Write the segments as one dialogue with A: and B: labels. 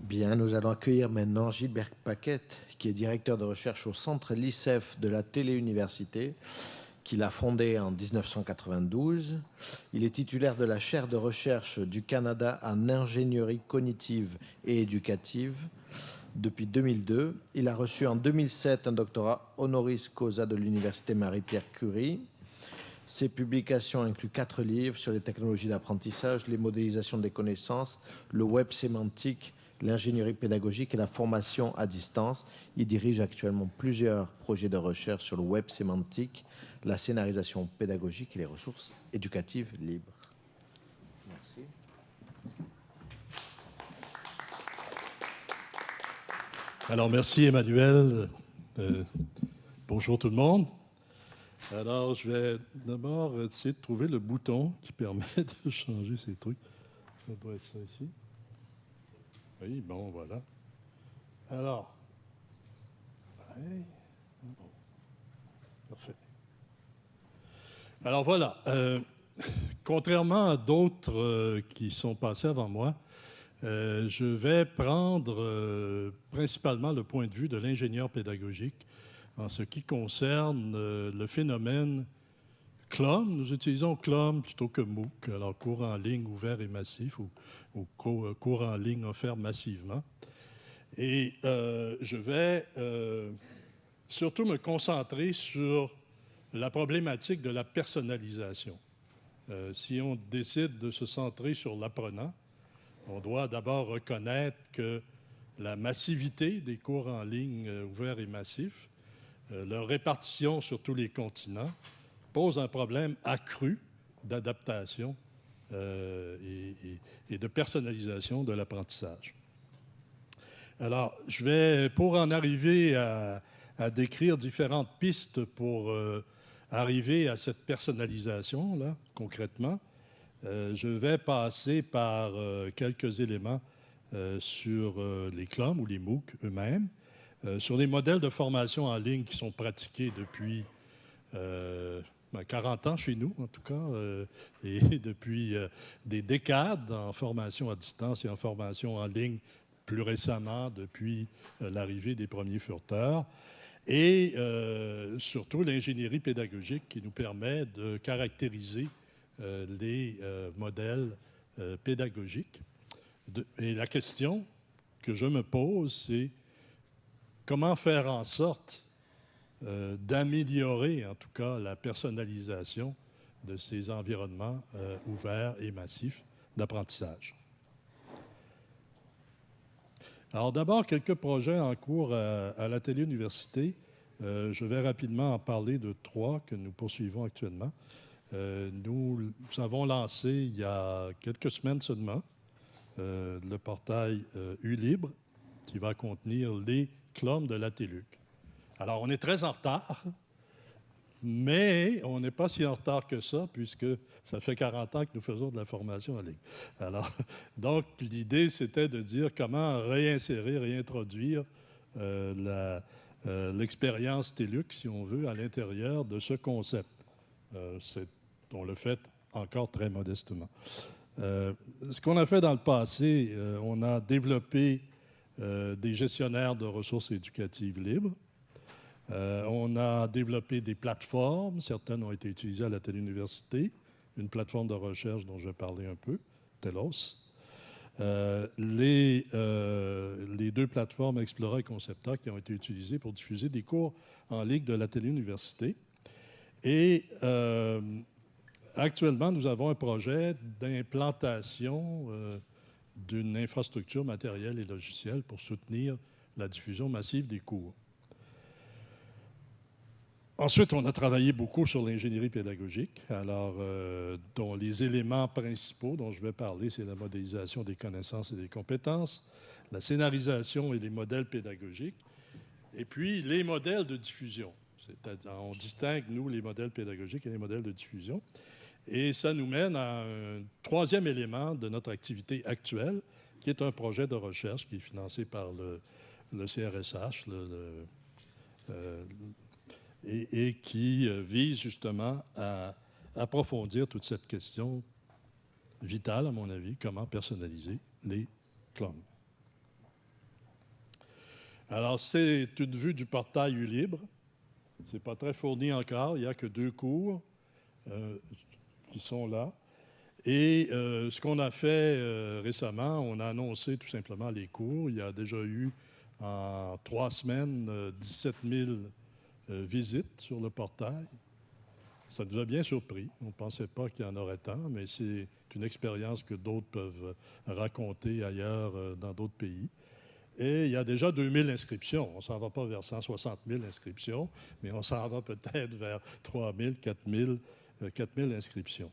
A: Bien, nous allons accueillir maintenant Gilbert Paquette, qui est directeur de recherche au centre LICEF de la Téléuniversité, qu'il a fondé en 1992. Il est titulaire de la chaire de recherche du Canada en ingénierie cognitive et éducative depuis 2002. Il a reçu en 2007 un doctorat honoris causa de l'Université Marie-Pierre Curie. Ses publications incluent 4 livres sur les technologies d'apprentissage, les modélisations des connaissances, le web sémantique, l'ingénierie pédagogique et la formation à distance. Il dirige actuellement plusieurs projets de recherche sur le web sémantique, la scénarisation pédagogique et les ressources éducatives libres. Merci.
B: Alors, merci Emmanuel. Bonjour tout le monde. Alors, je vais d'abord essayer de trouver le bouton qui permet de changer ces trucs. Ça doit être ça ici. Oui, bon, voilà. Alors, ouais, bon. Parfait. Alors voilà, contrairement à d'autres qui sont passés avant moi, je vais prendre principalement le point de vue de l'ingénieur pédagogique en ce qui concerne le phénomène CLOM. Nous utilisons CLOM plutôt que MOOC, alors cours en ligne ouvert et massif ou cours en ligne offert massivement. Et je vais surtout me concentrer sur la problématique de la personnalisation. Si on décide de se centrer sur l'apprenant, on doit d'abord reconnaître que la massivité des cours en ligne ouverts et massifs, leur répartition sur tous les continents, pose un problème accru d'adaptation et de personnalisation de l'apprentissage. Alors, je vais, pour en arriver à décrire différentes pistes pour arriver à cette personnalisation-là, concrètement, je vais passer par quelques éléments sur les CLOM ou les MOOC eux-mêmes, sur les modèles de formation en ligne qui sont pratiqués depuis 40 ans chez nous, en tout cas, et depuis des décades en formation à distance et en formation en ligne plus récemment, depuis l'arrivée des premiers furteurs, et surtout l'ingénierie pédagogique qui nous permet de caractériser les modèles pédagogiques. Et la question que je me pose, c'est comment faire en sorte d'améliorer, en tout cas, la personnalisation de ces environnements ouverts et massifs d'apprentissage. Alors d'abord, quelques projets en cours à la Téléuniversité. Je vais rapidement en parler de 3 que nous poursuivons actuellement. Nous avons lancé il y a quelques semaines seulement le portail ULibre qui va contenir les CLOM de la TÉLUQ. Alors, on est très en retard, mais on n'est pas si en retard que ça, puisque ça fait 40 ans que nous faisons de la formation en ligne. Alors, donc, l'idée, c'était de dire comment réinsérer, réintroduire l'expérience TÉLUQ, si on veut, à l'intérieur de ce concept. On le fait encore très modestement. Ce qu'on a fait dans le passé, on a développé des gestionnaires de ressources éducatives libres. On a développé des plateformes. Certaines ont été utilisées à la Téléuniversité. Une plateforme de recherche dont je vais parler un peu, Telos. Les 2 plateformes Explora et Concepta qui ont été utilisées pour diffuser des cours en ligne de la Téléuniversité. Et actuellement, nous avons un projet d'implantation d'une infrastructure matérielle et logicielle pour soutenir la diffusion massive des cours. Ensuite, on a travaillé beaucoup sur l'ingénierie pédagogique, alors dont les éléments principaux dont je vais parler, c'est la modélisation des connaissances et des compétences, la scénarisation et les modèles pédagogiques, et puis les modèles de diffusion. On distingue, nous, les modèles pédagogiques et les modèles de diffusion. Et ça nous mène à un 3e élément de notre activité actuelle, qui est un projet de recherche qui est financé par le CRSH, et qui vise justement à approfondir toute cette question vitale, à mon avis, comment personnaliser les CLOM. Alors, c'est une vue du portail U-Libre. Ce n'est pas très fourni encore. Il n'y a que 2 cours qui sont là. Et ce qu'on a fait récemment, on a annoncé tout simplement les cours. Il y a déjà eu en 3 semaines 17 000 visites sur le portail. Ça nous a bien surpris. On ne pensait pas qu'il y en aurait tant, mais c'est une expérience que d'autres peuvent raconter ailleurs dans d'autres pays. Et il y a déjà 2000 inscriptions. On ne s'en va pas vers 160 000 inscriptions, mais on s'en va peut-être vers 3 000, 4 000 inscriptions.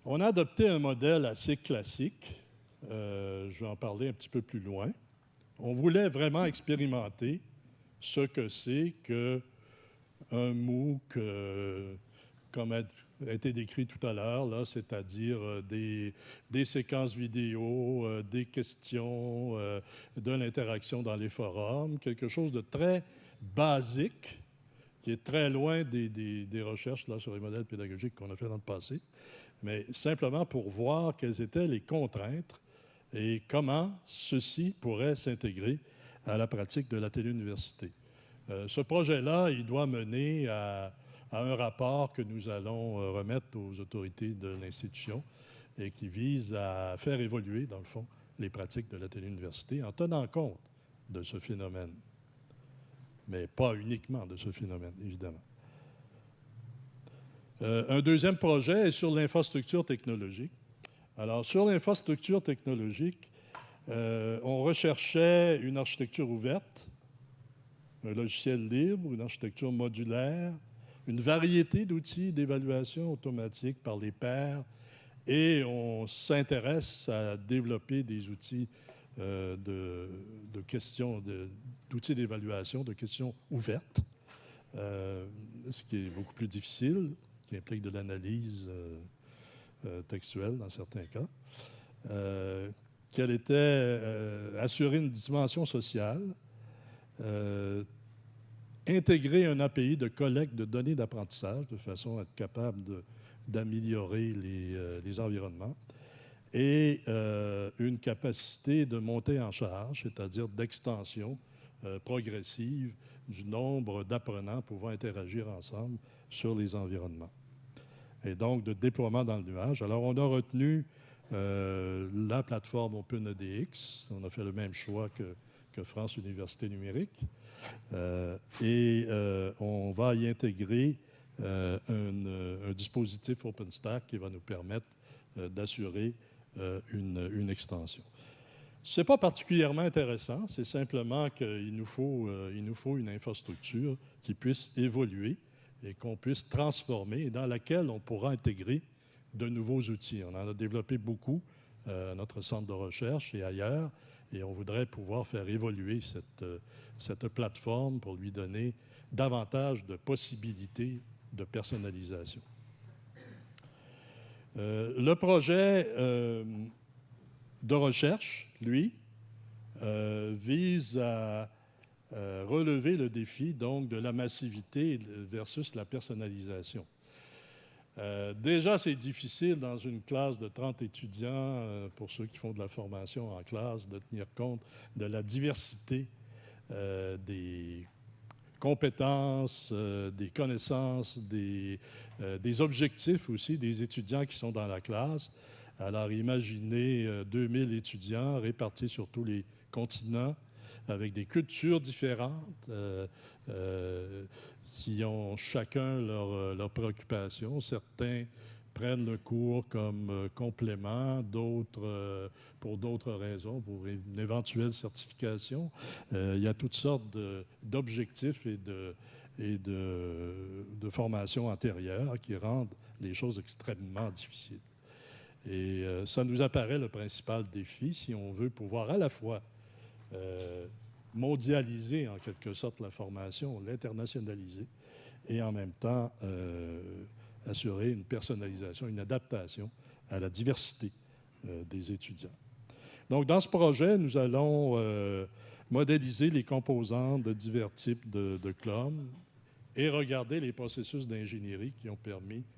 B: On a adopté un modèle assez classique. Je vais en parler un petit peu plus loin. On voulait vraiment expérimenter ce que c'est qu'un MOOC, comme a été décrit tout à l'heure, c'est-à-dire des séquences vidéo, des questions, de l'interaction dans les forums, quelque chose de très basique, qui est très loin des recherches là, sur les modèles pédagogiques qu'on a fait dans le passé, mais simplement pour voir quelles étaient les contraintes et comment ceci pourrait s'intégrer à la pratique de la téléuniversité. Ce projet-là, il doit mener à un rapport que nous allons remettre aux autorités de l'institution et qui vise à faire évoluer, dans le fond, les pratiques de la téléuniversité en tenant compte de ce phénomène, mais pas uniquement de ce phénomène, évidemment. Un deuxième projet est sur l'infrastructure technologique. Alors, sur l'infrastructure technologique, on recherchait une architecture ouverte, un logiciel libre, une architecture modulaire, une variété d'outils d'évaluation automatique par les pairs, et on s'intéresse à développer des outils d'outils d'évaluation, de questions ouvertes, ce qui est beaucoup plus difficile, qui implique de l'analyse textuelle dans certains cas, qu'elle était assurer une dimension sociale, intégrer un API de collecte de données d'apprentissage de façon à être capable d'améliorer les environnements et une capacité de montée en charge, c'est-à-dire d'extension progressive du nombre d'apprenants pouvant interagir ensemble sur les environnements. Et donc de déploiement dans le nuage. Alors on a retenu la plateforme OpenEDX. On a fait le même choix que France Université Numérique. Et on va y intégrer un dispositif OpenStack qui va nous permettre d'assurer une extension. Ce n'est pas particulièrement intéressant, c'est simplement qu'il nous faut une infrastructure qui puisse évoluer et qu'on puisse transformer et dans laquelle on pourra intégrer de nouveaux outils. On en a développé beaucoup à notre centre de recherche et ailleurs, et on voudrait pouvoir faire évoluer cette plateforme pour lui donner davantage de possibilités de personnalisation. Le projet de recherche, lui, vise à relever le défi donc de la massivité versus la personnalisation. Déjà, c'est difficile dans une classe de 30 étudiants, pour ceux qui font de la formation en classe, de tenir compte de la diversité des compétences, des connaissances, des objectifs aussi des étudiants qui sont dans la classe. Alors, imaginez 2000 étudiants répartis sur tous les continents, avec des cultures différentes, qui ont chacun leurs préoccupations. Certains prennent le cours comme complément, d'autres pour d'autres raisons, pour une éventuelle certification. Il y a toutes sortes d'objectifs et de formations antérieures qui rendent les choses extrêmement difficiles. Et ça nous apparaît le principal défi si on veut pouvoir à la fois mondialiser en quelque sorte la formation, l'internationaliser, et en même temps assurer une personnalisation, une adaptation à la diversité des étudiants. Donc, dans ce projet, nous allons modéliser les composantes de divers types de CLOM et regarder les processus d'ingénierie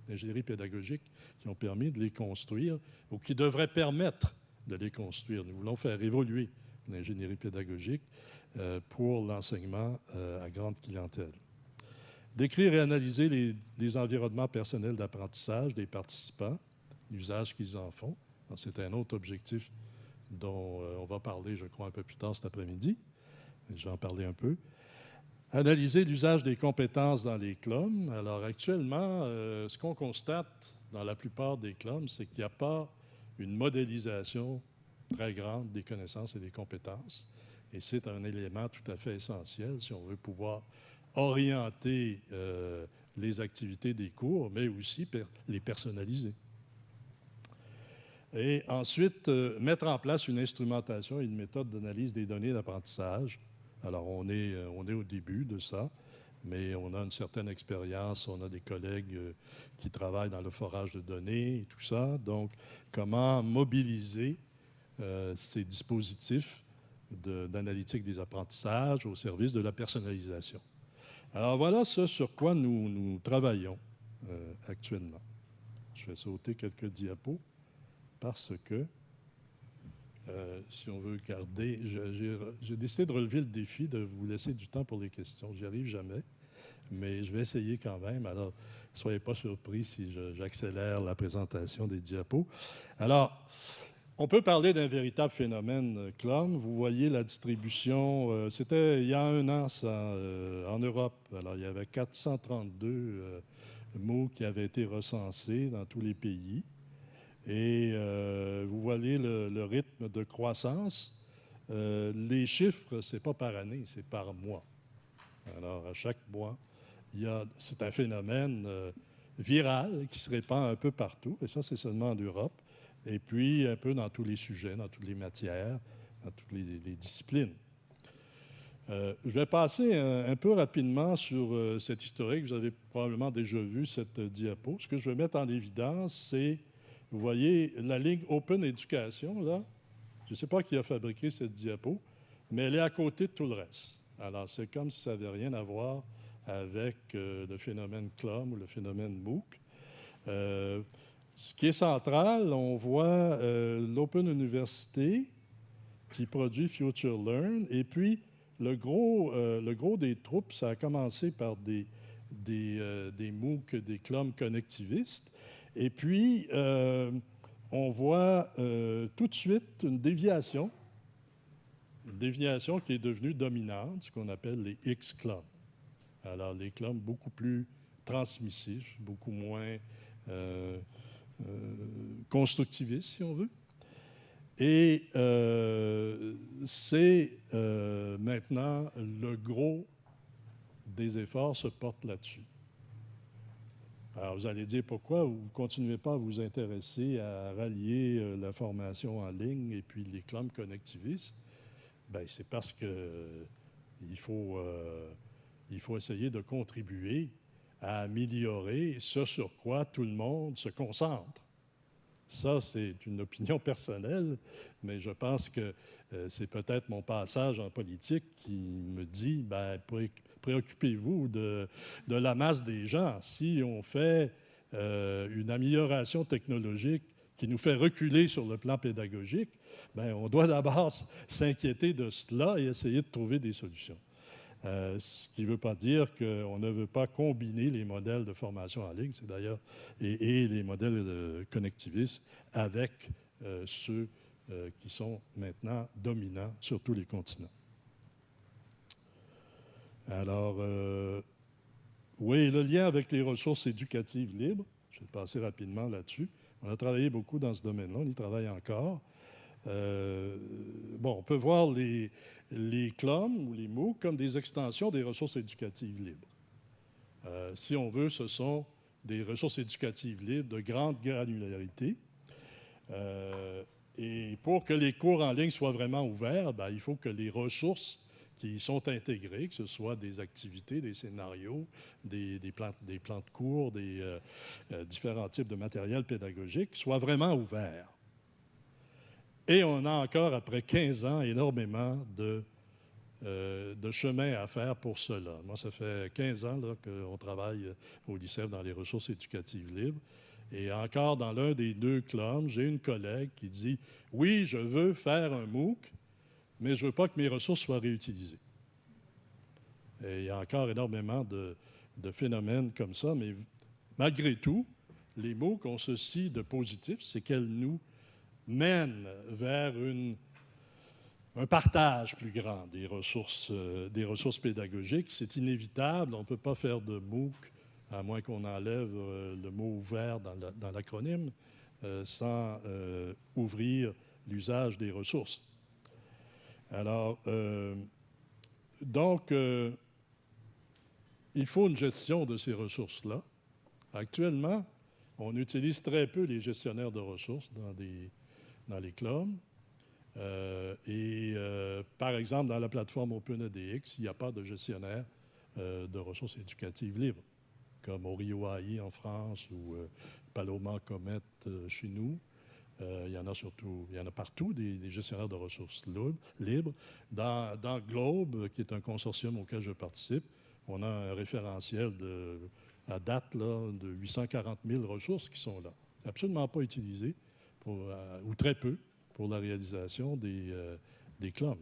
B: d'ingénierie pédagogique qui ont permis de les construire ou qui devraient permettre de les construire. Nous voulons faire évoluer l'ingénierie pédagogique, pour l'enseignement à grande clientèle. Décrire et analyser les environnements personnels d'apprentissage des participants, l'usage qu'ils en font. C'est un autre objectif dont on va parler, je crois, un peu plus tard cet après-midi. Je vais en parler un peu. Analyser l'usage des compétences dans les CLOM. Alors, actuellement, ce qu'on constate dans la plupart des CLOM, c'est qu'il n'y a pas une modélisation très grande des connaissances et des compétences. Et c'est un élément tout à fait essentiel si on veut pouvoir orienter les activités des cours, mais aussi les personnaliser. Et ensuite, mettre en place une instrumentation et une méthode d'analyse des données d'apprentissage. Alors, on est au début de ça, mais on a une certaine expérience, on a des collègues qui travaillent dans le forage de données et tout ça. Donc, comment mobiliser ces dispositifs d'analytique des apprentissages au service de la personnalisation. Alors, voilà ce sur quoi nous travaillons actuellement. Je vais sauter quelques diapos parce que, si on veut garder, j'ai décidé de relever le défi de vous laisser du temps pour les questions. J'y arrive jamais, mais je vais essayer quand même. Alors, ne soyez pas surpris si j'accélère la présentation des diapos. Alors, on peut parler d'un véritable phénomène CLOM. Vous voyez la distribution, c'était il y a 1 an ça, en Europe. Alors, il y avait 432 mots qui avaient été recensés dans tous les pays. Et vous voyez le rythme de croissance. Les chiffres, ce n'est pas par année, c'est par mois. Alors, à chaque mois, c'est un phénomène viral qui se répand un peu partout. Et ça, c'est seulement en Europe. Et puis, un peu dans tous les sujets, dans toutes les matières, dans toutes les disciplines. Je vais passer un peu rapidement sur cette historique. Vous avez probablement déjà vu cette diapo. Ce que je vais mettre en évidence, c'est, vous voyez, la ligne Open Education, là. Je ne sais pas qui a fabriqué cette diapo, mais elle est à côté de tout le reste. Alors, c'est comme si ça n'avait rien à voir avec le phénomène CLOM ou le phénomène MOOC. Ce qui est central, on voit l'Open University qui produit Future Learn. Et puis, le gros des troupes, ça a commencé par des MOOC, des CLOM connectivistes. Et puis, on voit tout de suite une déviation qui est devenue dominante, ce qu'on appelle les X-CLOM. Alors, les CLOM beaucoup plus transmissifs, beaucoup moins constructiviste, si on veut. Et c'est maintenant le gros des efforts se porte là-dessus. Alors, vous allez dire pourquoi vous ne continuez pas à vous intéresser à rallier la formation en ligne et puis les CLOM connectivistes. Bien, c'est parce qu'il faut essayer de contribuer à améliorer ce sur quoi tout le monde se concentre. Ça, c'est une opinion personnelle, mais je pense que c'est peut-être mon passage en politique qui me dit, bien, préoccupez-vous de la masse des gens. Si on fait une amélioration technologique qui nous fait reculer sur le plan pédagogique, bien, on doit d'abord s'inquiéter de cela et essayer de trouver des solutions. Ce qui ne veut pas dire qu'on ne veut pas combiner les modèles de formation en ligne, c'est d'ailleurs, et les modèles connectivistes avec ceux qui sont maintenant dominants sur tous les continents. Alors, oui, le lien avec les ressources éducatives libres, je vais passer rapidement là-dessus. On a travaillé beaucoup dans ce domaine-là, on y travaille encore. Bon, on peut voir les CLOM ou les MOOC comme des extensions des ressources éducatives libres. Si on veut, ce sont des ressources éducatives libres de grande granularité. Et pour que les cours en ligne soient vraiment ouverts, bien, il faut que les ressources qui y sont intégrées, que ce soit des activités, des scénarios, des plans de cours, des différents types de matériel pédagogique, soient vraiment ouverts. Et on a encore, après 15 ans, énormément de chemin à faire pour cela. Moi, ça fait 15 ans qu'on travaille au lycée dans les ressources éducatives libres. Et encore, dans l'un des 2 CLOM, j'ai une collègue qui dit « Oui, je veux faire un MOOC, mais je ne veux pas que mes ressources soient réutilisées. Et il y a encore énormément de phénomènes comme ça, mais malgré tout, les MOOC ont ceci de positif, c'est qu'elles nous mènent vers un partage plus grand des ressources pédagogiques. C'est inévitable, on ne peut pas faire de MOOC, à moins qu'on enlève le mot ouvert dans l'acronyme, sans ouvrir l'usage des ressources. Alors, donc, il faut une gestion de ces ressources-là. Actuellement, on utilise très peu les gestionnaires de ressources dans les clubs. Par exemple, dans la plateforme OpenEDX, il n'y a pas de gestionnaire de ressources éducatives libres, comme OrioAI en France ou Paloma Comet chez nous. Il y en a partout des gestionnaires de ressources libres. Dans Globe, qui est un consortium auquel je participe, on a un référentiel à date là, de 840 000 ressources qui sont là. Absolument pas utilisées, ou très peu, pour la réalisation des clubs.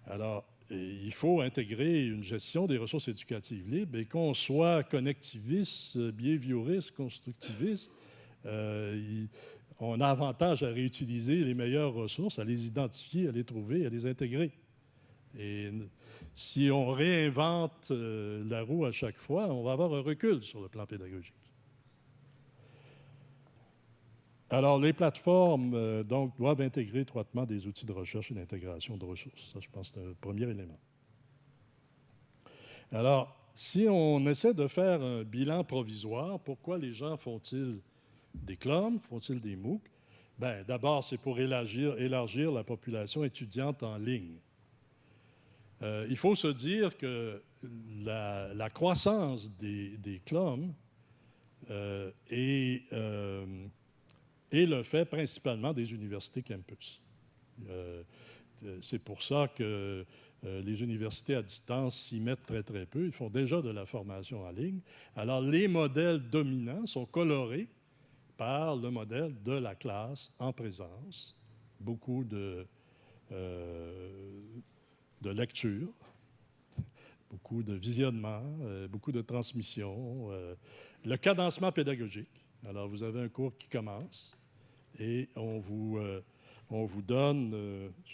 B: Alors, il faut intégrer une gestion des ressources éducatives libres et qu'on soit connectiviste, behavioriste, constructiviste, on a avantage à réutiliser les meilleures ressources, à les identifier, à les trouver, à les intégrer. Et si on réinvente la roue à chaque fois, on va avoir un recul sur le plan pédagogique. Alors, les plateformes donc, doivent intégrer étroitement des outils de recherche et d'intégration de ressources. Ça, je pense, c'est le premier élément. Alors, si on essaie de faire un bilan provisoire, pourquoi les gens font-ils des clubs, font-ils des MOOC? Bien, d'abord, c'est pour élargir la population étudiante en ligne. Il faut se dire que la croissance des clubs est le fait principalement des universités campus. C'est pour ça que les universités à distance s'y mettent très, très peu. Ils font déjà de la formation en ligne. Alors, les modèles dominants sont colorés par le modèle de la classe en présence. Beaucoup de lecture, beaucoup de visionnement, beaucoup de transmission, le cadencement pédagogique. Alors, vous avez un cours qui commence et on vous donne,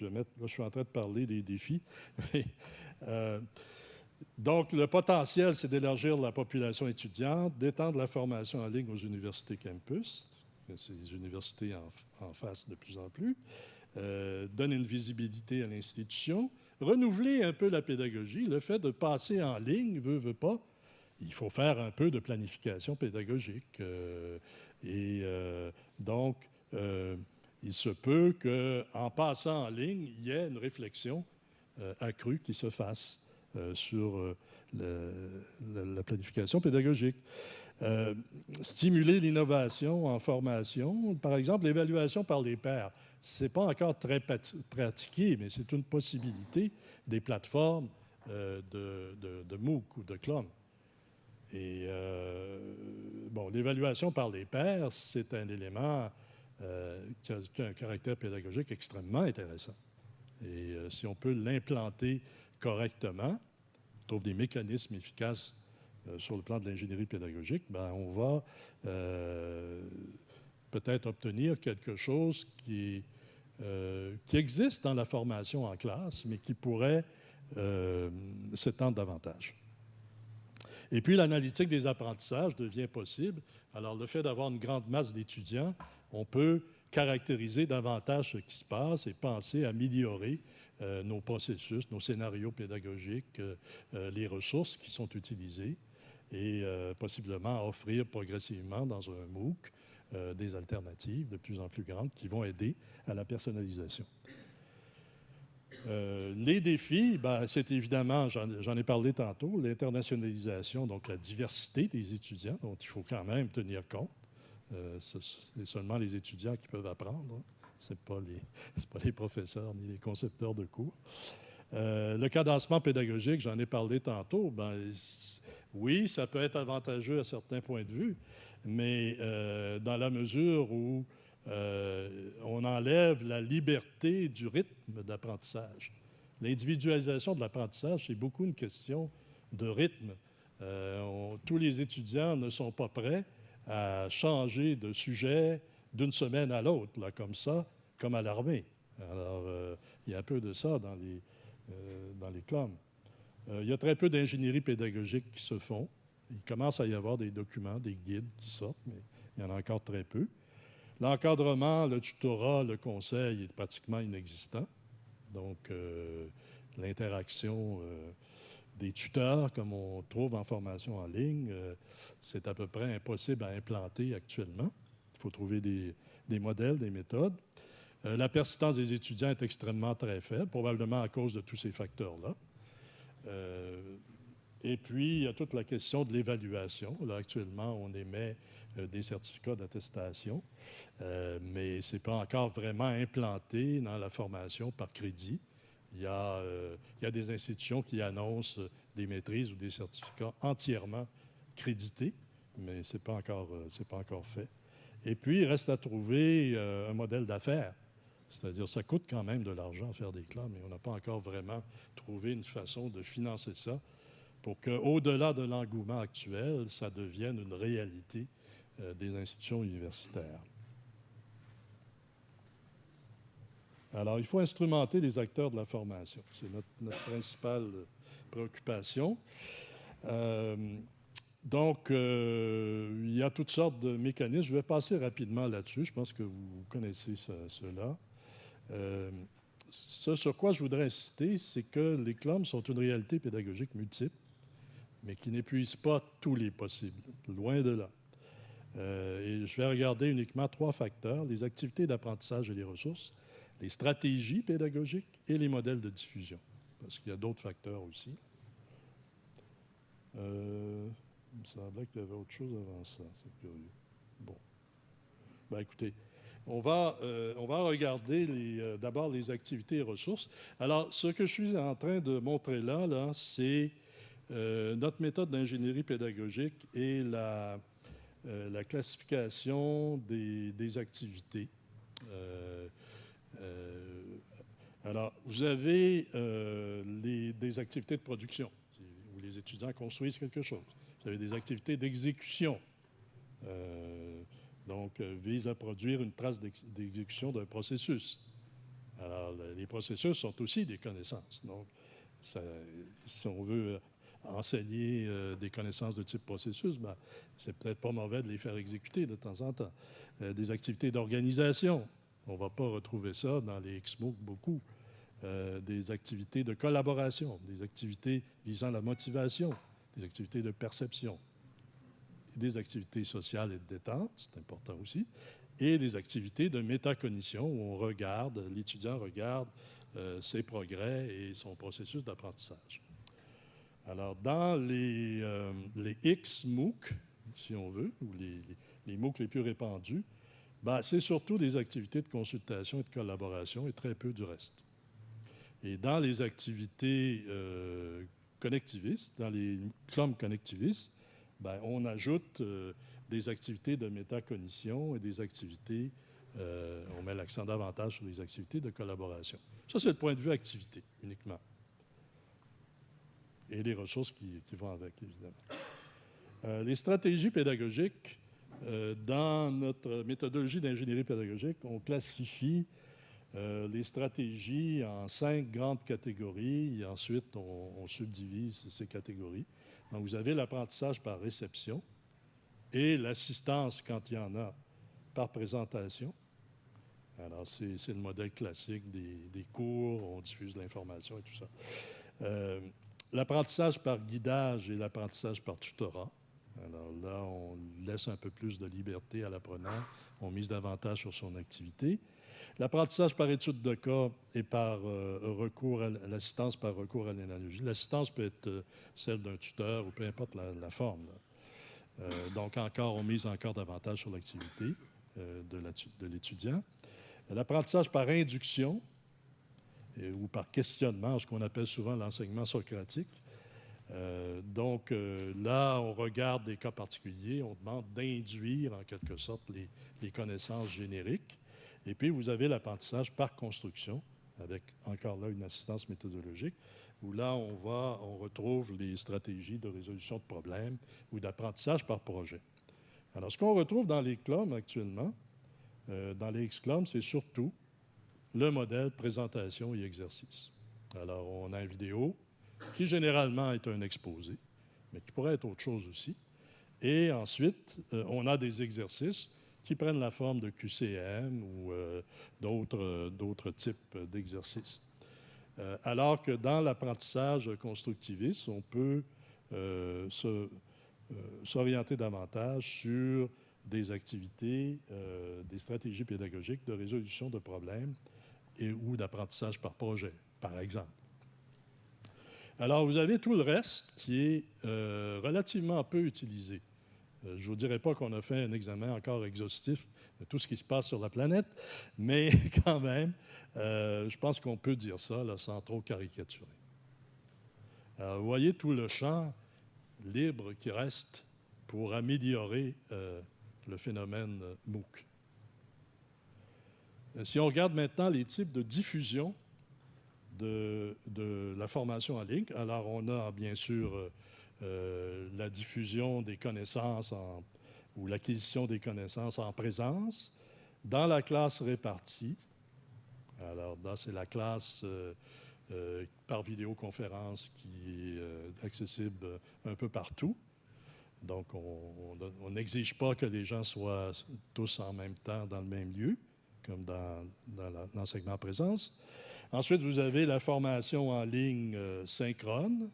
B: là, je suis en train de parler des défis, donc, le potentiel, c'est d'élargir la population étudiante, d'étendre la formation en ligne aux universités campus, c'est les universités en face de plus en plus, donner une visibilité à l'institution, renouveler un peu la pédagogie, le fait de passer en ligne, veut pas, il faut faire un peu de planification pédagogique. Donc, il se peut qu'en passant en ligne, il y ait une réflexion accrue qui se fasse sur la planification pédagogique. Stimuler l'innovation en formation. Par exemple, l'évaluation par les pairs. Ce n'est pas encore très pratiqué, mais c'est une possibilité des plateformes de MOOC ou de CLOM. Et bon, l'évaluation par les pairs, c'est un élément qui a un caractère pédagogique extrêmement intéressant. Et si on peut l'implanter correctement, on trouve des mécanismes efficaces sur le plan de l'ingénierie pédagogique, ben on va peut-être obtenir quelque chose qui existe dans la formation en classe, mais qui pourrait s'étendre davantage. Et puis, l'analytique des apprentissages devient possible. Alors, le fait d'avoir une grande masse d'étudiants, on peut caractériser davantage ce qui se passe et penser à améliorer nos processus, nos scénarios pédagogiques, les ressources qui sont utilisées et possiblement offrir progressivement dans un MOOC des alternatives de plus en plus grandes qui vont aider à la personnalisation. Les défis, ben, c'est évidemment, j'en ai parlé tantôt, l'internationalisation, donc la diversité des étudiants, dont il faut quand même tenir compte. C'est seulement les étudiants qui peuvent apprendre, hein. Ce n'est pas les professeurs ni les concepteurs de cours. Le cadencement pédagogique, j'en ai parlé tantôt, ben, oui, ça peut être avantageux à certains points de vue, mais dans la mesure où on enlève la liberté du rythme d'apprentissage. L'individualisation de l'apprentissage, c'est beaucoup une question de rythme. Tous les étudiants ne sont pas prêts à changer de sujet d'une semaine à l'autre, là, comme ça, comme à l'armée. Alors, il y a un peu de ça dans les CLOM. Il y a très peu d'ingénierie pédagogique qui se font. Il commence à y avoir des documents, des guides qui sortent, mais il y en a encore très peu. L'encadrement, le tutorat, le conseil est pratiquement inexistant. Donc, l'interaction des tuteurs, comme on trouve en formation en ligne, c'est à peu près impossible à implanter actuellement. Il faut trouver des modèles, des méthodes. La persistance des étudiants est extrêmement très faible, probablement à cause de tous ces facteurs-là. Et puis, il y a toute la question de l'évaluation. Là, actuellement, on émet des certificats d'attestation, mais ce n'est pas encore vraiment implanté dans la formation par crédit. Il y a des institutions qui annoncent des maîtrises ou des certificats entièrement crédités, mais ce n'est pas encore fait. Et puis, il reste à trouver un modèle d'affaires. C'est-à-dire, ça coûte quand même de l'argent faire des CLOM, mais on n'a pas encore vraiment trouvé une façon de financer ça pour qu'au-delà de l'engouement actuel, ça devienne une réalité des institutions universitaires. Alors, il faut instrumenter les acteurs de la formation. C'est notre principale préoccupation. Donc, il y a toutes sortes de mécanismes. Je vais passer rapidement là-dessus. Je pense que vous connaissez cela. Ce sur quoi je voudrais insister, c'est que les CLOM sont une réalité pédagogique multiple, mais qui n'épuisent pas tous les possibles, loin de là. Et je vais regarder uniquement 3 facteurs: les activités d'apprentissage et les ressources, les stratégies pédagogiques et les modèles de diffusion, parce qu'il y a d'autres facteurs aussi. Il me semblait qu'il y avait autre chose avant ça, c'est curieux. Bon. Ben, écoutez, on va regarder d'abord les activités et ressources. Alors, ce que je suis en train de montrer là c'est notre méthode d'ingénierie pédagogique et la classification des activités. Alors, vous avez des activités de production, où les étudiants construisent quelque chose. Vous avez des activités d'exécution, donc visent à produire une trace d'exécution d'un processus. Alors, les processus sont aussi des connaissances. Donc, si on veut enseigner des connaissances de type processus, ben, c'est peut-être pas mauvais de les faire exécuter de temps en temps. Des activités d'organisation, on ne va pas retrouver ça dans les XMOOC beaucoup. Des activités de collaboration, des activités visant la motivation, des activités de perception, des activités sociales et de détente, c'est important aussi, et des activités de métacognition où on regarde, l'étudiant regarde ses progrès et son processus d'apprentissage. Alors, dans les XMOOC, si on veut, ou les MOOC les plus répandus, ben, c'est surtout des activités de consultation et de collaboration et très peu du reste. Et dans les activités connectivistes, dans les CLOM connectivistes, ben, on ajoute des activités de métacognition et des activités, on met l'accent davantage sur les activités de collaboration. Ça, c'est le point de vue activité, uniquement. Et les ressources qui vont avec, évidemment. Les stratégies pédagogiques, dans notre méthodologie d'ingénierie pédagogique, on classifie les stratégies en 5 grandes catégories et ensuite on subdivise ces catégories. Donc, vous avez l'apprentissage par réception et l'assistance, quand il y en a, par présentation. Alors, c'est le modèle classique des cours, on diffuse l'information et tout ça. L'apprentissage par guidage et l'apprentissage par tutorat. Alors là, on laisse un peu plus de liberté à l'apprenant, on mise davantage sur son activité. L'apprentissage par étude de cas et par recours à l'assistance par recours à l'analogie. L'assistance peut être celle d'un tuteur ou peu importe la forme. Donc encore, on mise encore davantage sur l'activité de l'étudiant. L'apprentissage par induction ou par questionnement, ce qu'on appelle souvent l'enseignement socratique. Donc là, on regarde des cas particuliers, on demande d'induire en quelque sorte les connaissances génériques. Et puis, vous avez l'apprentissage par construction, avec encore là une assistance méthodologique, où là, on retrouve les stratégies de résolution de problèmes ou d'apprentissage par projet. Alors, ce qu'on retrouve dans les CLOM actuellement, dans les XCLOM, c'est surtout le modèle présentation et exercice. Alors, on a une vidéo qui généralement est un exposé, mais qui pourrait être autre chose aussi. Et ensuite, on a des exercices qui prennent la forme de QCM ou d'autres types d'exercices. Alors que dans l'apprentissage constructiviste, on peut s'orienter davantage sur des activités, des stratégies pédagogiques de résolution de problèmes ou d'apprentissage par projet, par exemple. Alors, vous avez tout le reste qui est relativement peu utilisé. Je ne vous dirai pas qu'on a fait un examen encore exhaustif de tout ce qui se passe sur la planète, mais quand même, je pense qu'on peut dire ça là, sans trop caricaturer. Alors, vous voyez tout le champ libre qui reste pour améliorer le phénomène MOOC. Si on regarde maintenant les types de diffusion de la formation en ligne, alors on a bien sûr la diffusion des connaissances ou l'acquisition des connaissances en présence dans la classe répartie. Alors là, c'est la classe par vidéoconférence qui est accessible un peu partout. Donc, on n'exige pas que les gens soient tous en même temps dans le même lieu, comme dans l'enseignement en présence. Ensuite, vous avez la formation en ligne synchrone.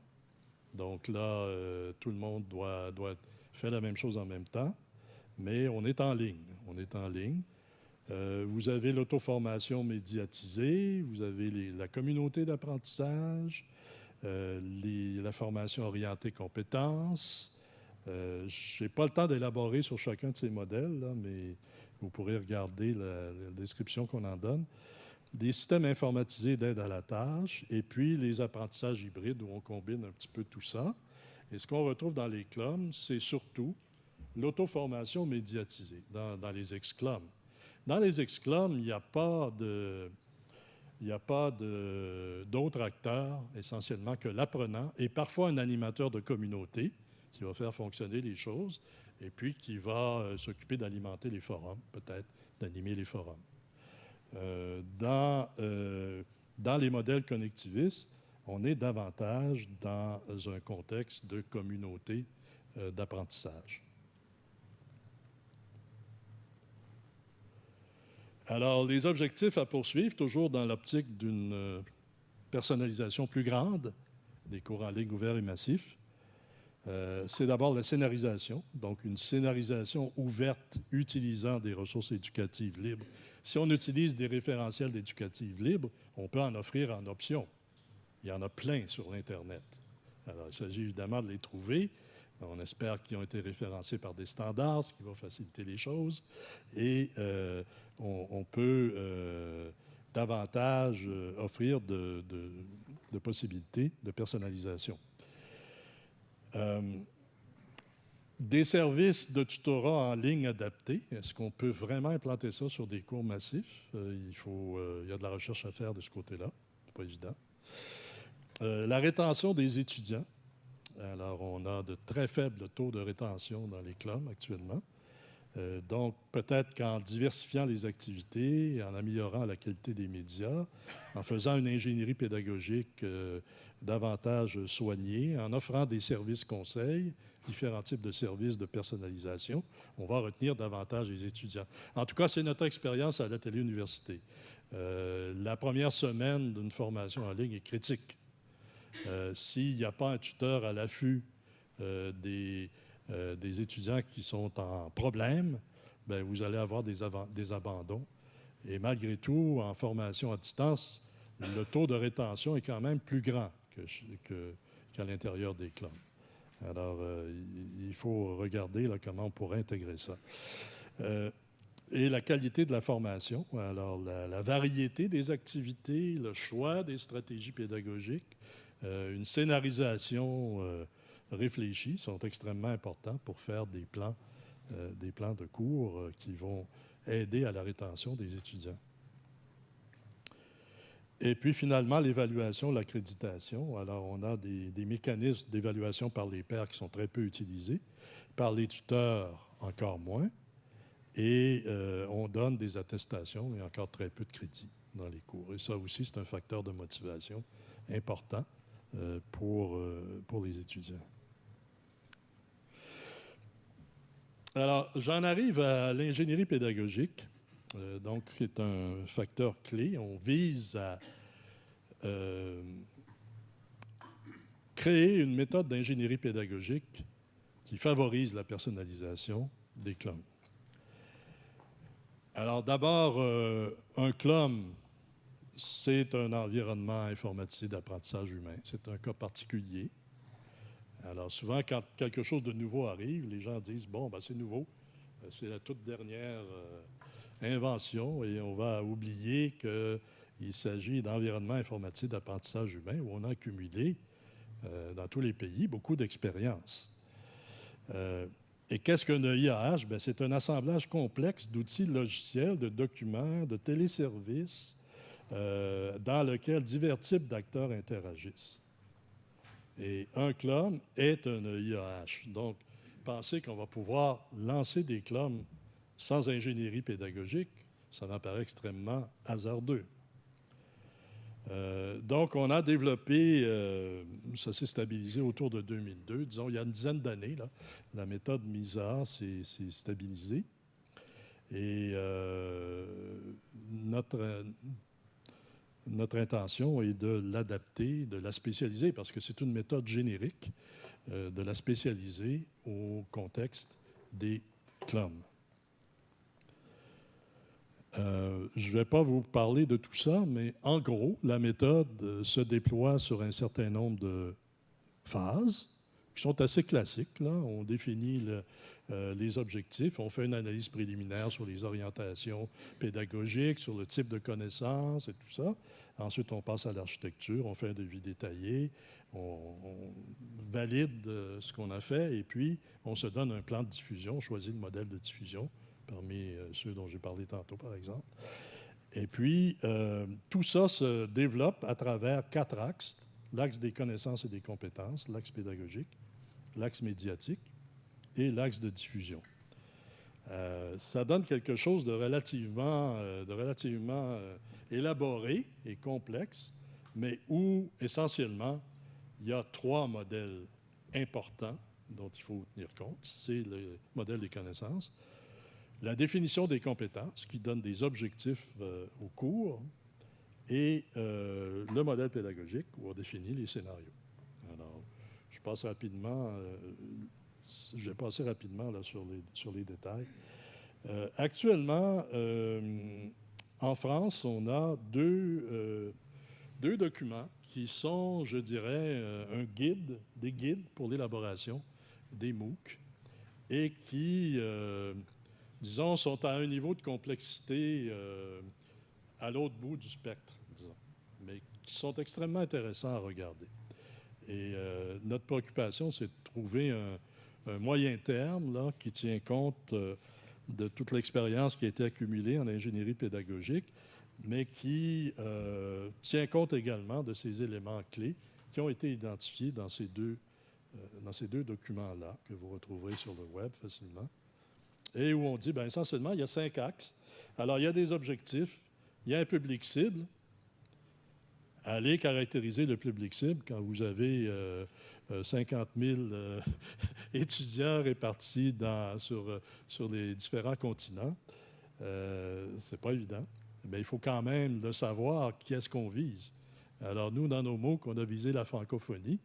B: Donc là, tout le monde doit faire la même chose en même temps, mais on est en ligne. On est en ligne. Vous avez l'auto-formation médiatisée, vous avez la communauté d'apprentissage, la formation orientée compétences. Je n'ai pas le temps d'élaborer sur chacun de ces modèles, là, mais vous pourrez regarder la description qu'on en donne. Des systèmes informatisés d'aide à la tâche, et puis les apprentissages hybrides où on combine un petit peu tout ça. Et ce qu'on retrouve dans les CLOM, c'est surtout l'auto-formation médiatisée dans les XCLOM. Dans les XCLOM, il n'y a pas d'autres acteurs essentiellement que l'apprenant et parfois un animateur de communauté qui va faire fonctionner les choses et puis qui va s'occuper d'alimenter les forums, peut-être d'animer les forums. Dans les modèles connectivistes, on est davantage dans un contexte de communauté d'apprentissage. Alors, les objectifs à poursuivre, toujours dans l'optique d'une personnalisation plus grande des cours en ligne ouverts et massifs, c'est d'abord la scénarisation, donc une scénarisation ouverte utilisant des ressources éducatives libres. Si on utilise des référentiels d'éducatives libres, on peut en offrir en option. Il y en a plein sur l'Internet. Alors, il s'agit évidemment de les trouver. On espère qu'ils ont été référencés par des standards, ce qui va faciliter les choses. Et on peut davantage offrir de possibilités de personnalisation. Des services de tutorat en ligne adaptés. Est-ce qu'on peut vraiment implanter ça sur des cours massifs? Il y a de la recherche à faire de ce côté-là. C'est pas évident. La rétention des étudiants. Alors, on a de très faibles taux de rétention dans les CLOM actuellement. Donc, peut-être qu'en diversifiant les activités, en améliorant la qualité des médias, en faisant une ingénierie pédagogique davantage soignée, en offrant des services conseils, différents types de services de personnalisation, on va retenir davantage les étudiants. En tout cas, c'est notre expérience à l'Atelier Université. La première semaine d'une formation en ligne est critique. S'il n'y a pas un tuteur à l'affût des étudiants qui sont en problème, bien, vous allez avoir des abandons. Et malgré tout, en formation à distance, le taux de rétention est quand même plus grand qu'à l'intérieur des CLOM. Alors, il faut regarder là, comment on pourrait intégrer ça. Et la qualité de la formation, alors la variété des activités, le choix des stratégies pédagogiques, une scénarisation réfléchie sont extrêmement importants pour faire des plans de cours qui vont aider à la rétention des étudiants. Et puis finalement, l'évaluation, l'accréditation. Alors, on a des mécanismes d'évaluation par les pairs qui sont très peu utilisés, par les tuteurs encore moins, et on donne des attestations, mais encore très peu de crédits dans les cours. Et ça aussi, c'est un facteur de motivation important pour les étudiants. Alors, j'en arrive à l'ingénierie pédagogique, donc qui est un facteur clé. On vise à créer une méthode d'ingénierie pédagogique qui favorise la personnalisation des CLOM. Alors d'abord, un CLOM, c'est un environnement informatisé d'apprentissage humain. C'est un cas particulier. Alors souvent, quand quelque chose de nouveau arrive, les gens disent, bon, ben, c'est nouveau, c'est la toute dernière invention, et on va oublier qu'il s'agit d'environnements informatisés d'apprentissage humain où on a accumulé, dans tous les pays, beaucoup d'expérience. Et qu'est-ce qu'un EIAH? Ben, c'est un assemblage complexe d'outils logiciels, de documents, de téléservices, dans lequel divers types d'acteurs interagissent. Et un CLOM est un EIAH. Donc, penser qu'on va pouvoir lancer des CLOM sans ingénierie pédagogique, ça me paraît extrêmement hasardeux. Donc, on a développé, ça s'est stabilisé autour de 2002, disons, il y a une dizaine d'années, la méthode MISA s'est stabilisée. Et notre intention est de l'adapter, de la spécialiser, parce que c'est une méthode générique, de la spécialiser au contexte des CLOM. Je ne vais pas vous parler de tout ça, mais en gros, la méthode se déploie sur un certain nombre de phases qui sont assez classiques. Là. On définit les objectifs, on fait une analyse préliminaire sur les orientations pédagogiques, sur le type de connaissances et tout ça. Ensuite, on passe à l'architecture, on fait un devis détaillé, on valide ce qu'on a fait et puis on se donne un plan de diffusion, on choisit le modèle de diffusion parmi ceux dont j'ai parlé tantôt, par exemple. Et puis, tout ça se développe à travers 4 axes. L'axe des connaissances et des compétences, l'axe pédagogique, l'axe médiatique et l'axe de diffusion. Ça donne quelque chose de relativement élaboré et complexe, mais où, essentiellement, il y a 3 modèles importants dont il faut tenir compte. C'est le modèle des connaissances, la définition des compétences qui donne des objectifs au cours et le modèle pédagogique où on définit les scénarios. Alors, je passe rapidement, je vais passer rapidement là, sur les détails. Actuellement, en France, on a deux documents qui sont, je dirais, des guides pour l'élaboration des MOOC et qui, disons, sont à un niveau de complexité à l'autre bout du spectre, disons, mais qui sont extrêmement intéressants à regarder. Et notre préoccupation, c'est de trouver un moyen terme là, qui tient compte de toute l'expérience qui a été accumulée en ingénierie pédagogique, mais qui tient compte également de ces éléments clés qui ont été identifiés dans ces deux documents-là, que vous retrouverez sur le web facilement, et où on dit, bien, essentiellement, il y a 5 axes. Alors, il y a des objectifs, il y a un public cible. Allez caractériser le public cible quand vous avez 50 000 étudiants répartis sur les différents continents. C'est pas évident. Mais il faut quand même le savoir qui est-ce qu'on vise. Alors, nous, dans nos MOOC, on a visé la francophonie.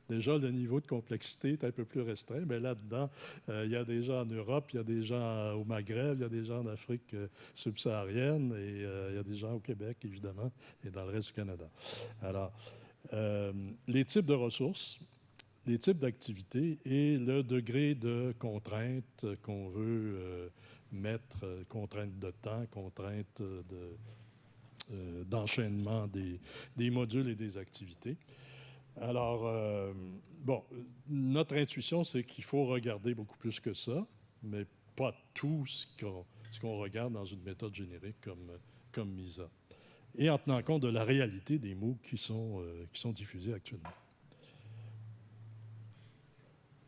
B: Déjà, le niveau de complexité est un peu plus restreint, mais là-dedans, il y a des gens en Europe, il y a des gens au Maghreb, il y a des gens en Afrique subsaharienne, et il y a des gens au Québec, évidemment, et dans le reste du Canada. Alors, les types de ressources, les types d'activités et le degré de contrainte qu'on veut mettre, contrainte de temps, contrainte d'enchaînement des modules et des activités. Alors, bon, notre intuition, c'est qu'il faut regarder beaucoup plus que ça, mais pas tout ce qu'on regarde dans une méthode générique comme MISA. Et en tenant compte de la réalité des MOOC qui sont diffusés actuellement.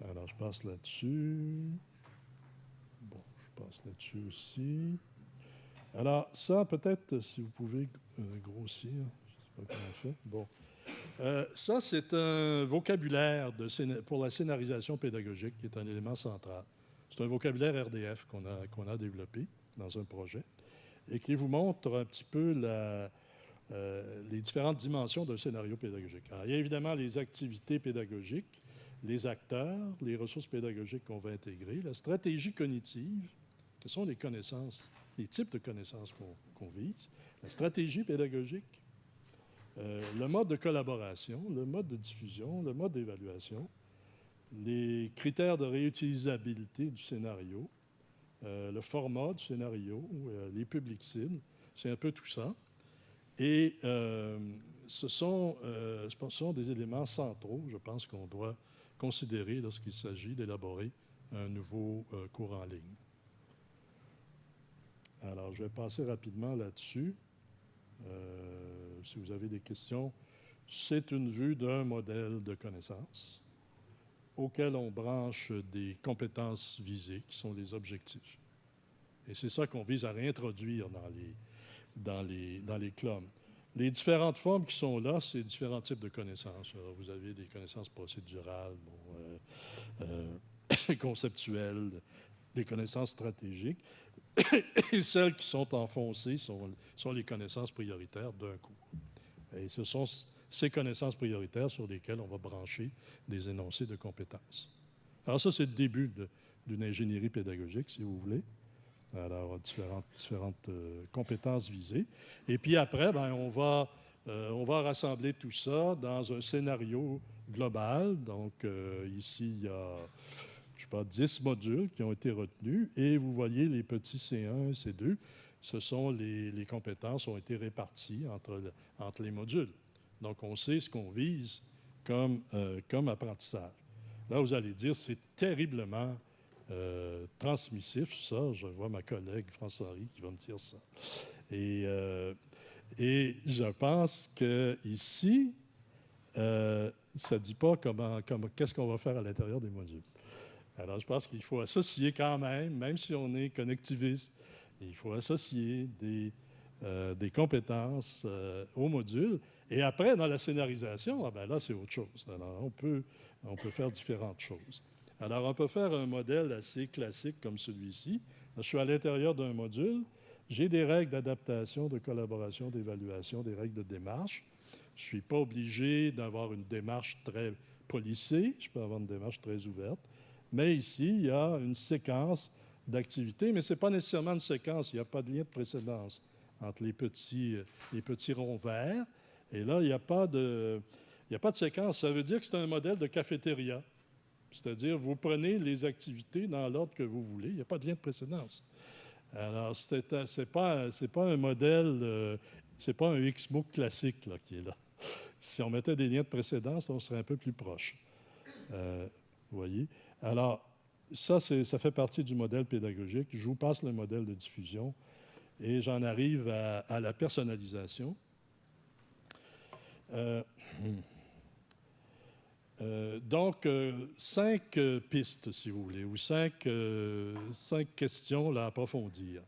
B: Alors, je passe là-dessus. Bon, je passe là-dessus aussi. Alors, ça, peut-être, si vous pouvez grossir, je ne sais pas comment on fait. Bon. Ça, c'est un vocabulaire pour la scénarisation pédagogique qui est un élément central. C'est un vocabulaire RDF qu'on a développé dans un projet et qui vous montre un petit peu les différentes dimensions d'un scénario pédagogique. Alors, il y a évidemment les activités pédagogiques, les acteurs, les ressources pédagogiques qu'on va intégrer, la stratégie cognitive, que sont les connaissances, les types de connaissances qu'on vise, la stratégie pédagogique, le mode de collaboration, le mode de diffusion, le mode d'évaluation, les critères de réutilisabilité du scénario, le format du scénario, les publics cibles, c'est un peu tout ça. Et ce sont des éléments centraux, je pense, qu'on doit considérer lorsqu'il s'agit d'élaborer un nouveau cours en ligne. Alors, je vais passer rapidement là-dessus. Si vous avez des questions, c'est une vue d'un modèle de connaissances auquel on branche des compétences visées, qui sont les objectifs. Et c'est ça qu'on vise à réintroduire dans les CLOM. Les différentes formes qui sont là, c'est différents types de connaissances. Alors, vous avez des connaissances procédurales, conceptuelles, des connaissances stratégiques. Et celles qui sont enfoncées sont les connaissances prioritaires d'un cours. Et ce sont ces connaissances prioritaires sur lesquelles on va brancher des énoncés de compétences. Alors ça, c'est le début d'une ingénierie pédagogique, si vous voulez. Alors, différentes compétences visées. Et puis après, ben, on va rassembler tout ça dans un scénario global. Donc, ici, il y a, je sais pas, 10 modules qui ont été retenus. Et vous voyez les petits C1 et C2. Ce sont les compétences ont été réparties entre les modules. Donc, on sait ce qu'on vise comme apprentissage. Là, vous allez dire, c'est terriblement transmissif, ça. Je vois ma collègue France-Henri qui va me dire ça. Et je pense qu'ici, ça ne dit pas qu'est-ce qu'on va faire à l'intérieur des modules. Alors, je pense qu'il faut associer quand même si on est connectiviste, il faut associer des compétences au module. Et après, dans la scénarisation, ben là, c'est autre chose. Alors, on peut faire différentes choses. Alors, on peut faire un modèle assez classique comme celui-ci. Je suis à l'intérieur d'un module. J'ai des règles d'adaptation, de collaboration, d'évaluation, des règles de démarche. Je ne suis pas obligé d'avoir une démarche très policée. Je peux avoir une démarche très ouverte. Mais ici, il y a une séquence d'activités, mais ce n'est pas nécessairement une séquence. Il n'y a pas de lien de précédence entre les petits ronds verts. Et là, il n'y a pas de séquence. Ça veut dire que c'est un modèle de cafétéria. C'est-à-dire, vous prenez les activités dans l'ordre que vous voulez. Il n'y a pas de lien de précédence. Alors, c'est pas un modèle, c'est pas un XMOOC classique là, qui est là. Si on mettait des liens de précédence, on serait un peu plus proche. Vous voyez? Alors, ça fait partie du modèle pédagogique. Je vous passe le modèle de diffusion et j'en arrive à la personnalisation. Donc, 5 pistes, si vous voulez, ou 5 questions là, à approfondir.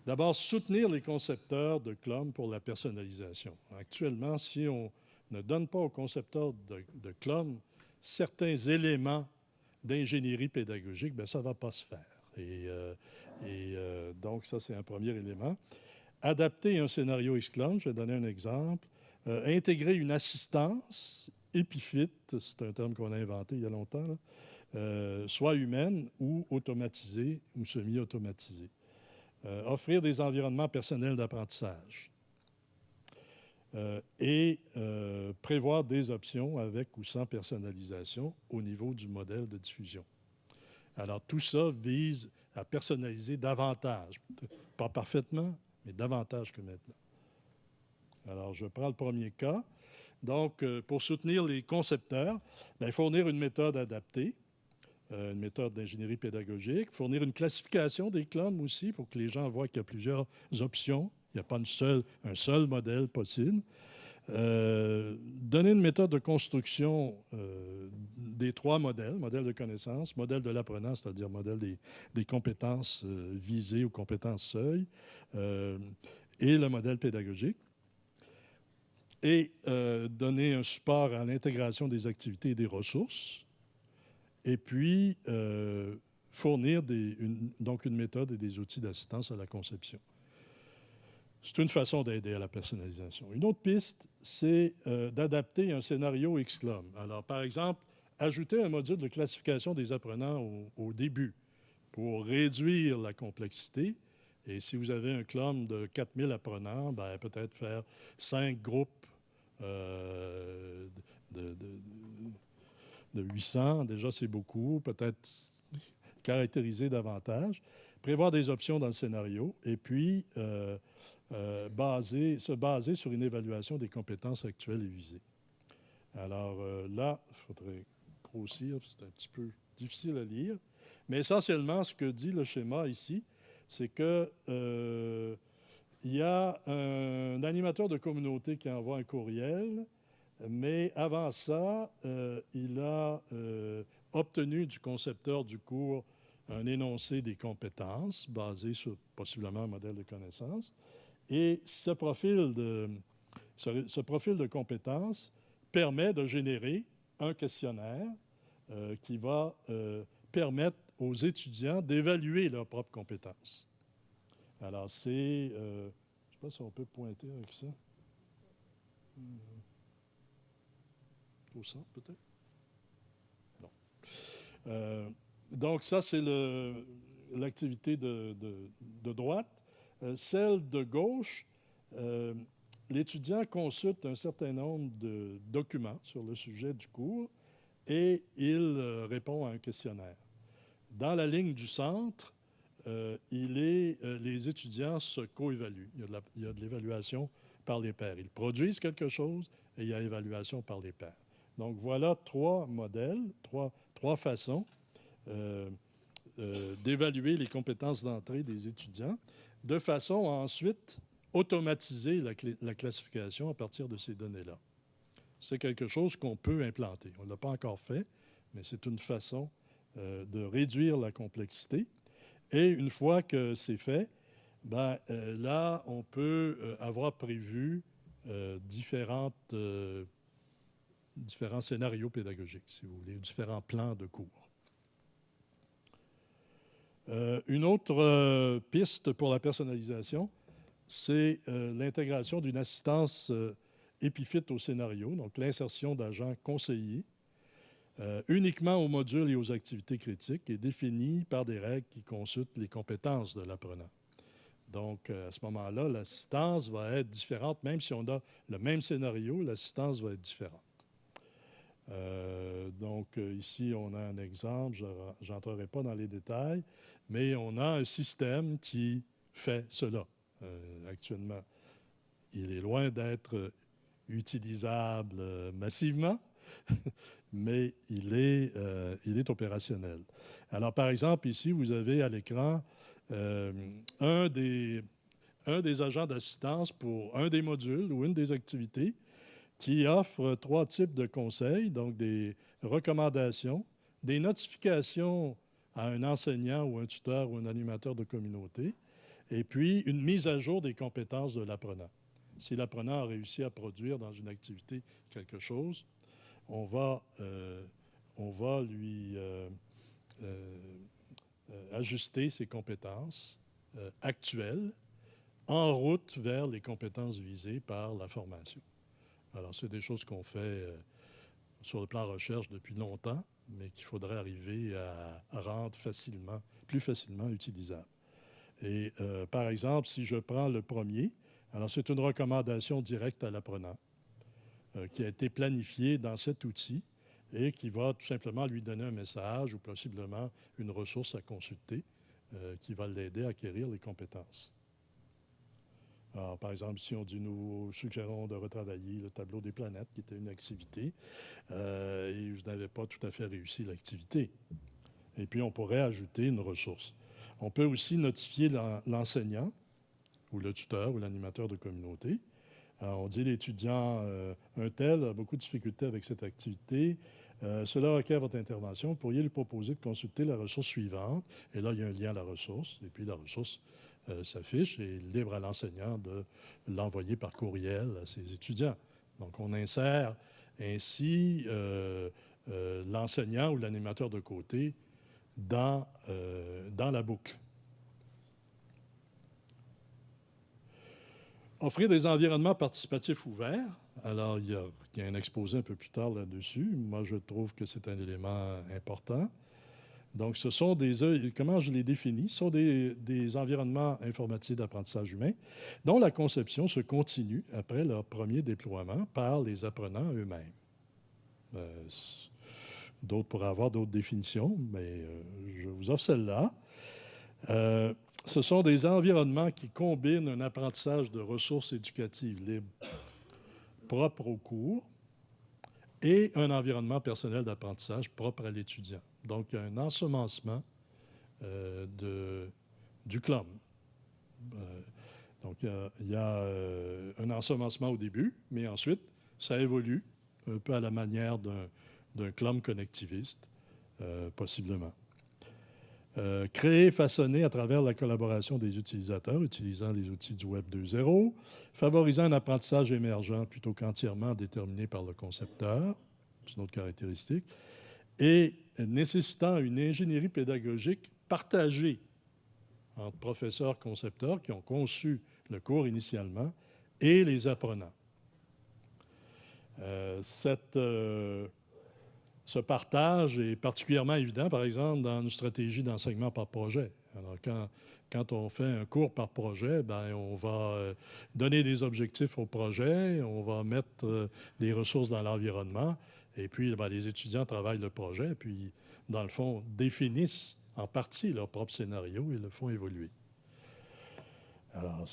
B: D'abord, soutenir les concepteurs de CLOM pour la personnalisation. Actuellement, si on ne donne pas aux concepteurs de CLOM certains éléments d'ingénierie pédagogique, bien, ça ne va pas se faire. Donc, ça, c'est un premier élément. Adapter un scénario XCLOM, je vais donner un exemple. Intégrer une assistance épiphyte, c'est un terme qu'on a inventé il y a longtemps, là, soit humaine ou automatisée ou semi-automatisée. Offrir des environnements personnels d'apprentissage. Prévoir des options avec ou sans personnalisation au niveau du modèle de diffusion. Alors, tout ça vise à personnaliser davantage. Pas parfaitement, mais davantage que maintenant. Alors, je prends le premier cas. Donc, pour soutenir les concepteurs, bien, fournir une méthode adaptée, une méthode d'ingénierie pédagogique, fournir une classification des CLOM aussi pour que les gens voient qu'il y a plusieurs options. Il n'y a pas un seul modèle possible. Donner une méthode de construction des trois modèles, modèle de connaissance, modèle de l'apprenant, c'est-à-dire modèle des compétences visées ou compétences seuil, et le modèle pédagogique. Et donner un support à l'intégration des activités et des ressources. Et puis, fournir donc une méthode et des outils d'assistance à la conception. C'est une façon d'aider à la personnalisation. Une autre piste, c'est d'adapter un scénario XCLOM. Alors, par exemple, ajouter un module de classification des apprenants au début pour réduire la complexité. Et si vous avez un CLOM de 4000 apprenants, ben, peut-être faire 5 groupes de 800. Déjà, c'est beaucoup. Peut-être caractériser davantage. Prévoir des options dans le scénario. Et puis, se baser sur une évaluation des compétences actuelles et visées. Alors là, il faudrait grossir, c'est un petit peu difficile à lire. Mais essentiellement, ce que dit le schéma ici, c'est que il y a un animateur de communauté qui envoie un courriel, mais avant ça, il a obtenu du concepteur du cours un énoncé des compétences basé sur possiblement un modèle de connaissance. Et ce profil de compétences permet de générer un questionnaire qui va permettre aux étudiants d'évaluer leurs propres compétences. Alors, c'est... je ne sais pas si on peut pointer avec ça. Au centre, peut-être? Non. Donc, ça, c'est l'activité de droite. Celle de gauche, l'étudiant consulte un certain nombre de documents sur le sujet du cours et il répond à un questionnaire. Dans la ligne du centre, les étudiants se coévaluent. Il y a de l'évaluation par les pairs. Ils produisent quelque chose et il y a évaluation par les pairs. Donc voilà trois modèles, trois façons d'évaluer les compétences d'entrée des étudiants, de façon à ensuite automatiser la classification à partir de ces données-là. C'est quelque chose qu'on peut implanter. On ne l'a pas encore fait, mais c'est une façon de réduire la complexité. Et une fois que c'est fait, ben, là, on peut avoir prévu différents scénarios pédagogiques, si vous voulez, différents plans de cours. Une autre piste pour la personnalisation, c'est l'intégration d'une assistance épiphyte au scénario, donc l'insertion d'agents conseillers, uniquement aux modules et aux activités critiques et définie par des règles qui consultent les compétences de l'apprenant. Donc, à ce moment-là, l'assistance va être différente. Même si on a le même scénario, l'assistance va être différente. Donc, ici, on a un exemple. Je n'entrerai pas dans les détails, mais on a un système qui fait cela actuellement. Il est loin d'être utilisable massivement, mais il est opérationnel. Alors, par exemple, ici, vous avez à l'écran un des agents d'assistance pour un des modules ou une des activités qui offre 3 types de conseils, donc des recommandations, des notifications à un enseignant ou un tuteur ou un animateur de communauté, et puis une mise à jour des compétences de l'apprenant. Si l'apprenant a réussi à produire dans une activité quelque chose, on va lui ajuster ses compétences actuelles en route vers les compétences visées par la formation. Alors, c'est des choses qu'on fait sur le plan recherche depuis longtemps, mais qu'il faudrait arriver à rendre plus facilement utilisables. Et par exemple, si je prends le premier, alors c'est une recommandation directe à l'apprenant qui a été planifiée dans cet outil et qui va tout simplement lui donner un message ou possiblement une ressource à consulter qui va l'aider à acquérir les compétences. Alors, par exemple, si on dit nous suggérons de retravailler le tableau des planètes, qui était une activité, et vous n'avez pas tout à fait réussi l'activité. Et puis, on pourrait ajouter une ressource. On peut aussi notifier l'enseignant ou le tuteur ou l'animateur de communauté. Alors, on dit l'étudiant, un tel a beaucoup de difficultés avec cette activité. Cela requiert votre intervention. Pourriez lui proposer de consulter la ressource suivante. Et là, il y a un lien à la ressource. Et puis, la ressource s'affiche et libre à l'enseignant de l'envoyer par courriel à ses étudiants. Donc, on insère ainsi l'enseignant ou l'animateur de côté dans la boucle. Offrir des environnements participatifs ouverts. Alors, il y a un exposé un peu plus tard là-dessus. Moi, je trouve que c'est un élément important. Donc, ce sont comment je les définis? Ce sont des environnements informatisés d'apprentissage humain dont la conception se continue après leur premier déploiement par les apprenants eux-mêmes. D'autres pourraient avoir d'autres définitions, mais je vous offre celle-là. Ce sont des environnements qui combinent un apprentissage de ressources éducatives libres propres au cours et un environnement personnel d'apprentissage propre à l'étudiant. Donc, il y a un ensemencement du CLOM. Donc, il y a un ensemencement au début, mais ensuite, ça évolue un peu à la manière d'un CLOM connectiviste, possiblement. Créer, façonner à travers la collaboration des utilisateurs, utilisant les outils du Web 2.0, favorisant un apprentissage émergent plutôt qu'entièrement déterminé par le concepteur, c'est une autre caractéristique, et nécessitant une ingénierie pédagogique partagée entre professeurs concepteurs qui ont conçu le cours initialement et les apprenants. Ce partage est particulièrement évident, par exemple, dans une stratégie d'enseignement par projet. Alors, quand on fait un cours par projet, bien, on va donner des objectifs au projet, on va mettre des ressources dans l'environnement, et puis bien, les étudiants travaillent le projet, puis, dans le fond, définissent en partie leur propre scénario et le font évoluer. Alors,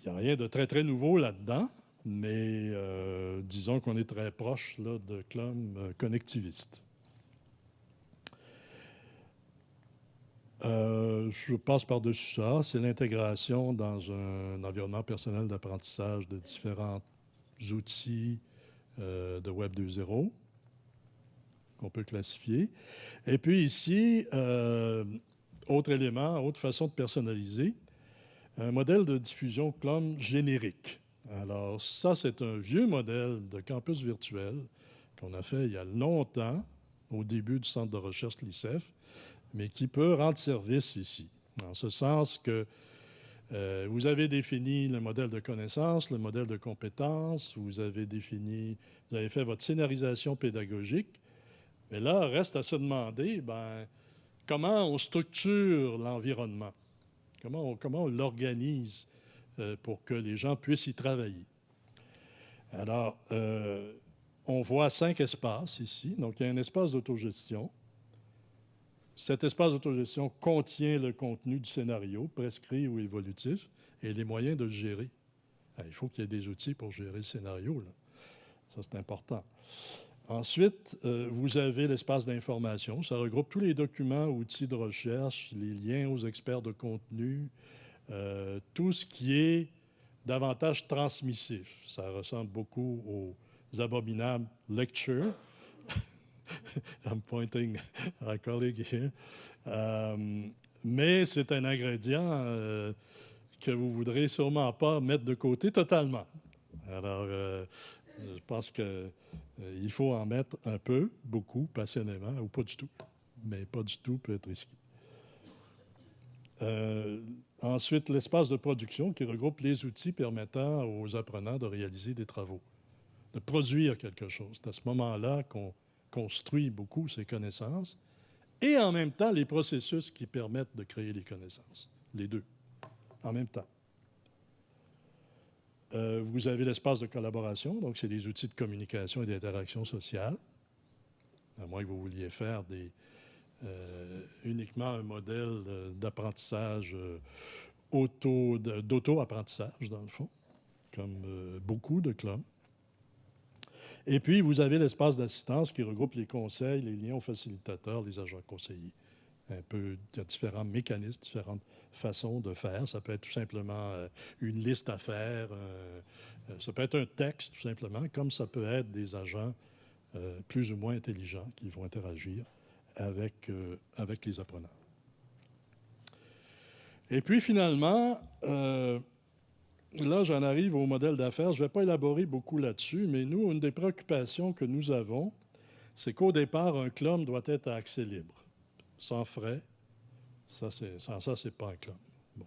B: il n'y a rien de très, très nouveau là-dedans, mais disons qu'on est très proche là, de CLOM connectiviste. Je passe par-dessus ça. C'est l'intégration dans un environnement personnel d'apprentissage de différents outils de Web 2.0 qu'on peut classifier. Et puis ici, autre élément, autre façon de personnaliser, un modèle de diffusion CLOM générique. Alors ça, c'est un vieux modèle de campus virtuel qu'on a fait il y a longtemps, au début du centre de recherche l'ICEF, mais qui peut rendre service ici. En ce sens que vous avez défini le modèle de connaissance, le modèle de compétence, vous avez fait votre scénarisation pédagogique, mais là, reste à se demander, ben, comment on structure l'environnement, comment on l'organise pour que les gens puissent y travailler. Alors, on voit 5 espaces ici. Donc, il y a un espace d'autogestion. Cet espace d'autogestion contient le contenu du scénario, prescrit ou évolutif, et les moyens de le gérer. Il faut qu'il y ait des outils pour gérer le scénario, là. Ça, c'est important. Ensuite, vous avez l'espace d'information. Ça regroupe tous les documents, outils de recherche, les liens aux experts de contenu, tout ce qui est davantage transmissif. Ça ressemble beaucoup aux abominables lectures. I'm pointing à un colleague here. Mais c'est un ingrédient que vous ne voudrez sûrement pas mettre de côté totalement. Alors, je pense qu'il faut en mettre un peu, beaucoup, passionnément, ou pas du tout. Mais pas du tout peut être risqué. Ensuite, l'espace de production qui regroupe les outils permettant aux apprenants de réaliser des travaux, de produire quelque chose. C'est à ce moment-là qu'on construit beaucoup ses connaissances et en même temps les processus qui permettent de créer les connaissances. Les deux, en même temps. Vous avez l'espace de collaboration, donc c'est des outils de communication et d'interaction sociale, à moins que vous vouliez faire uniquement un modèle d'apprentissage d'auto-apprentissage, dans le fond. comme beaucoup de clubs. Et puis, vous avez l'espace d'assistance qui regroupe les conseils, les liens aux facilitateurs, les agents conseillers. Un peu, il y a différents mécanismes, différentes façons de faire. Ça peut être tout simplement une liste à faire, ça peut être un texte, tout simplement, comme ça peut être des agents plus ou moins intelligents qui vont interagir avec les apprenants. Et puis, finalement, là, j'en arrive au modèle d'affaires. Je ne vais pas élaborer beaucoup là-dessus, mais nous, une des préoccupations que nous avons, c'est qu'au départ, un club doit être à accès libre, sans frais. Sans ça, ce n'est pas un club. Bon.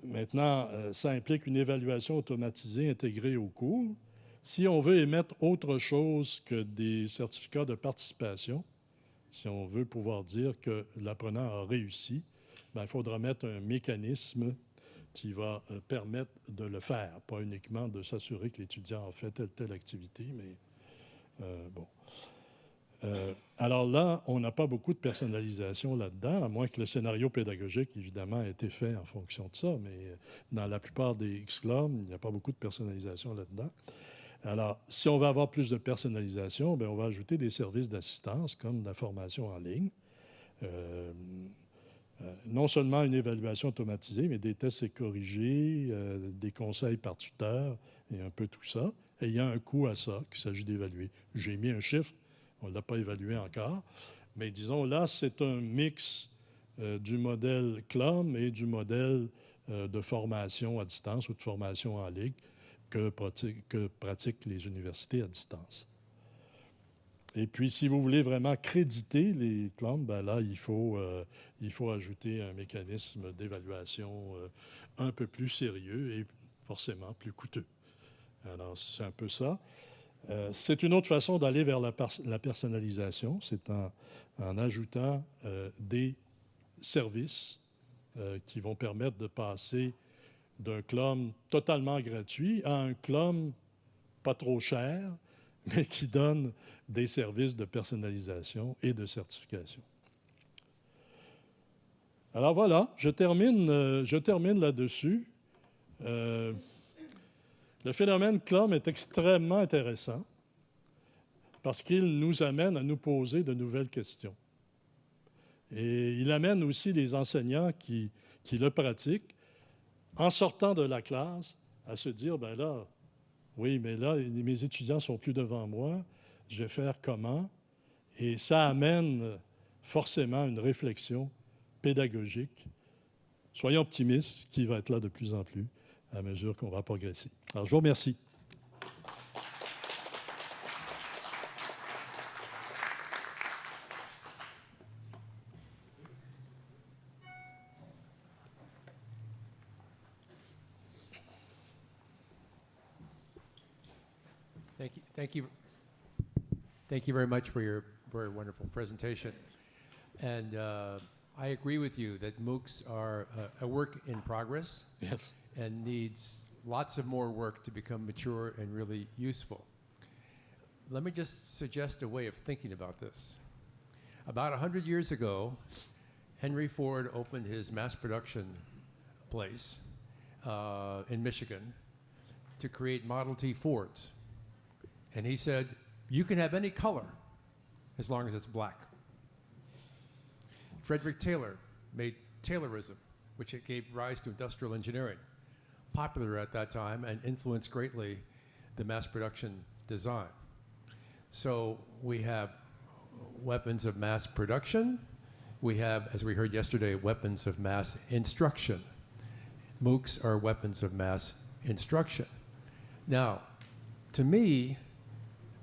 B: Maintenant, ça implique une évaluation automatisée intégrée au cours. Si on veut émettre autre chose que des certificats de participation, si on veut pouvoir dire que l'apprenant a réussi, bien, il faudra mettre un mécanisme qui va permettre de le faire, pas uniquement de s'assurer que l'étudiant a fait telle activité, mais bon. Alors là, on n'a pas beaucoup de personnalisation là-dedans, à moins que le scénario pédagogique, évidemment, ait été fait en fonction de ça, mais dans la plupart des X-Clubs, il n'y a pas beaucoup de personnalisation là-dedans. Alors, si on veut avoir plus de personnalisation, bien, on va ajouter des services d'assistance, comme la formation en ligne. Non seulement une évaluation automatisée, mais des tests et corrigés, des conseils par tuteur et un peu tout ça. Et il y a un coût à ça qu'il s'agit d'évaluer. J'ai mis un chiffre, on ne l'a pas évalué encore, mais disons là, c'est un mix du modèle CLOM et du modèle de formation à distance ou de formation en ligne que pratiquent les universités à distance. Et puis, si vous voulez vraiment créditer les CLOM, ben là, il faut ajouter un mécanisme d'évaluation un peu plus sérieux et forcément plus coûteux. Alors, c'est un peu ça. C'est une autre façon d'aller vers la personnalisation, c'est en ajoutant des services qui vont permettre de passer d'un CLOM totalement gratuit à un CLOM pas trop cher, mais qui donne des services de personnalisation et de certification. Alors voilà, je termine là-dessus. Le phénomène CLOM est extrêmement intéressant parce qu'il nous amène à nous poser de nouvelles questions. Et il amène aussi les enseignants qui le pratiquent, en sortant de la classe, à se dire, ben là, oui, mais là, mes étudiants ne sont plus devant moi, je vais faire comment? Et ça amène forcément une réflexion pédagogique. Soyons optimistes, qui va être là de plus en plus à mesure qu'on va progresser. Alors, je vous remercie.
C: Thank you very much for your very wonderful presentation. And I agree with you that MOOCs are a work in progress.
B: Yes.
C: And needs lots of more work to become mature and really useful. Let me just suggest a way of thinking about this. About 100 years ago, Henry Ford opened his mass production place in Michigan to create Model T Fords. And he said, you can have any color as long as it's black. Frederick Taylor made Taylorism, which it gave rise to industrial engineering, popular at that time and influenced greatly the mass production design. So we have weapons of mass production. We have, as we heard yesterday, weapons of mass instruction. MOOCs are weapons of mass instruction. Now, to me,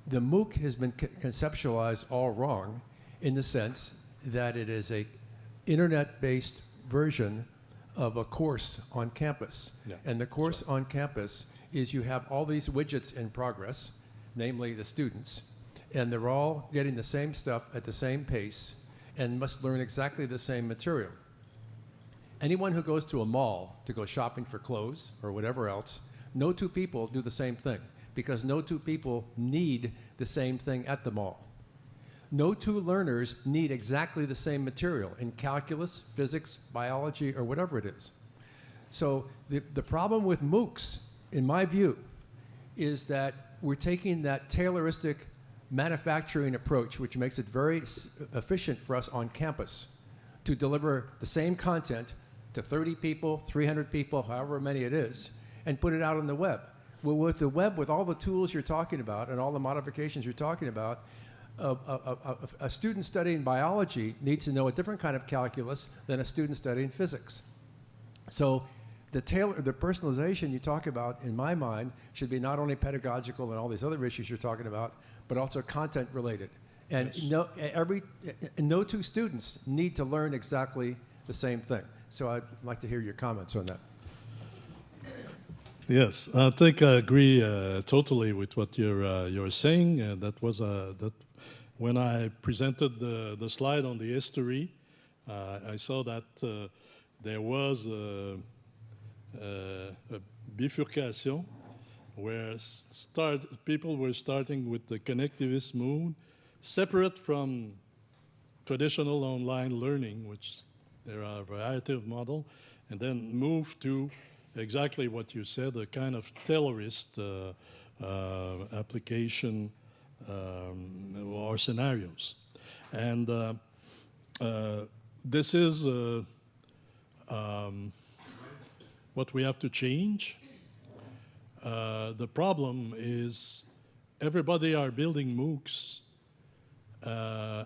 C: the MOOC has been conceptualized all wrong in the sense that it is a internet-based version of a course on campus.
B: Yeah,
C: and the course on campus is you have all these widgets in progress, namely the students, and they're all getting the same stuff at the same pace and must learn exactly the same material. Anyone who goes to a mall to go shopping for clothes or whatever else, no two people do the same thing because no two people need the same thing at the mall. No two learners need exactly the same material in calculus, physics, biology, or whatever it is. So the problem with MOOCs, in my view, is that we're taking that Tayloristic manufacturing approach, which makes it very efficient for us on campus to deliver the same content to 30 people, 300 people, however many it is, and put it out on the web. Well, with the web, with all the tools you're talking about and all the modifications you're talking about, a student studying biology needs to know a different kind of calculus than a student studying physics. So the personalization you talk about, in my mind, should be not only pedagogical and all these other issues you're talking about, but also content related. And no two students need to learn exactly the same thing. So I'd like to hear your comments on that.
B: Yes, I think I agree totally with what you're saying. That was that when I presented the slide on the history, I saw that there was a bifurcation where people were starting with the connectivist mood, separate from traditional online learning, which there are a variety of models, and then move to exactly what you said, a kind of Taylorist application or scenarios. And this is what we have to change. The problem is everybody are building MOOCs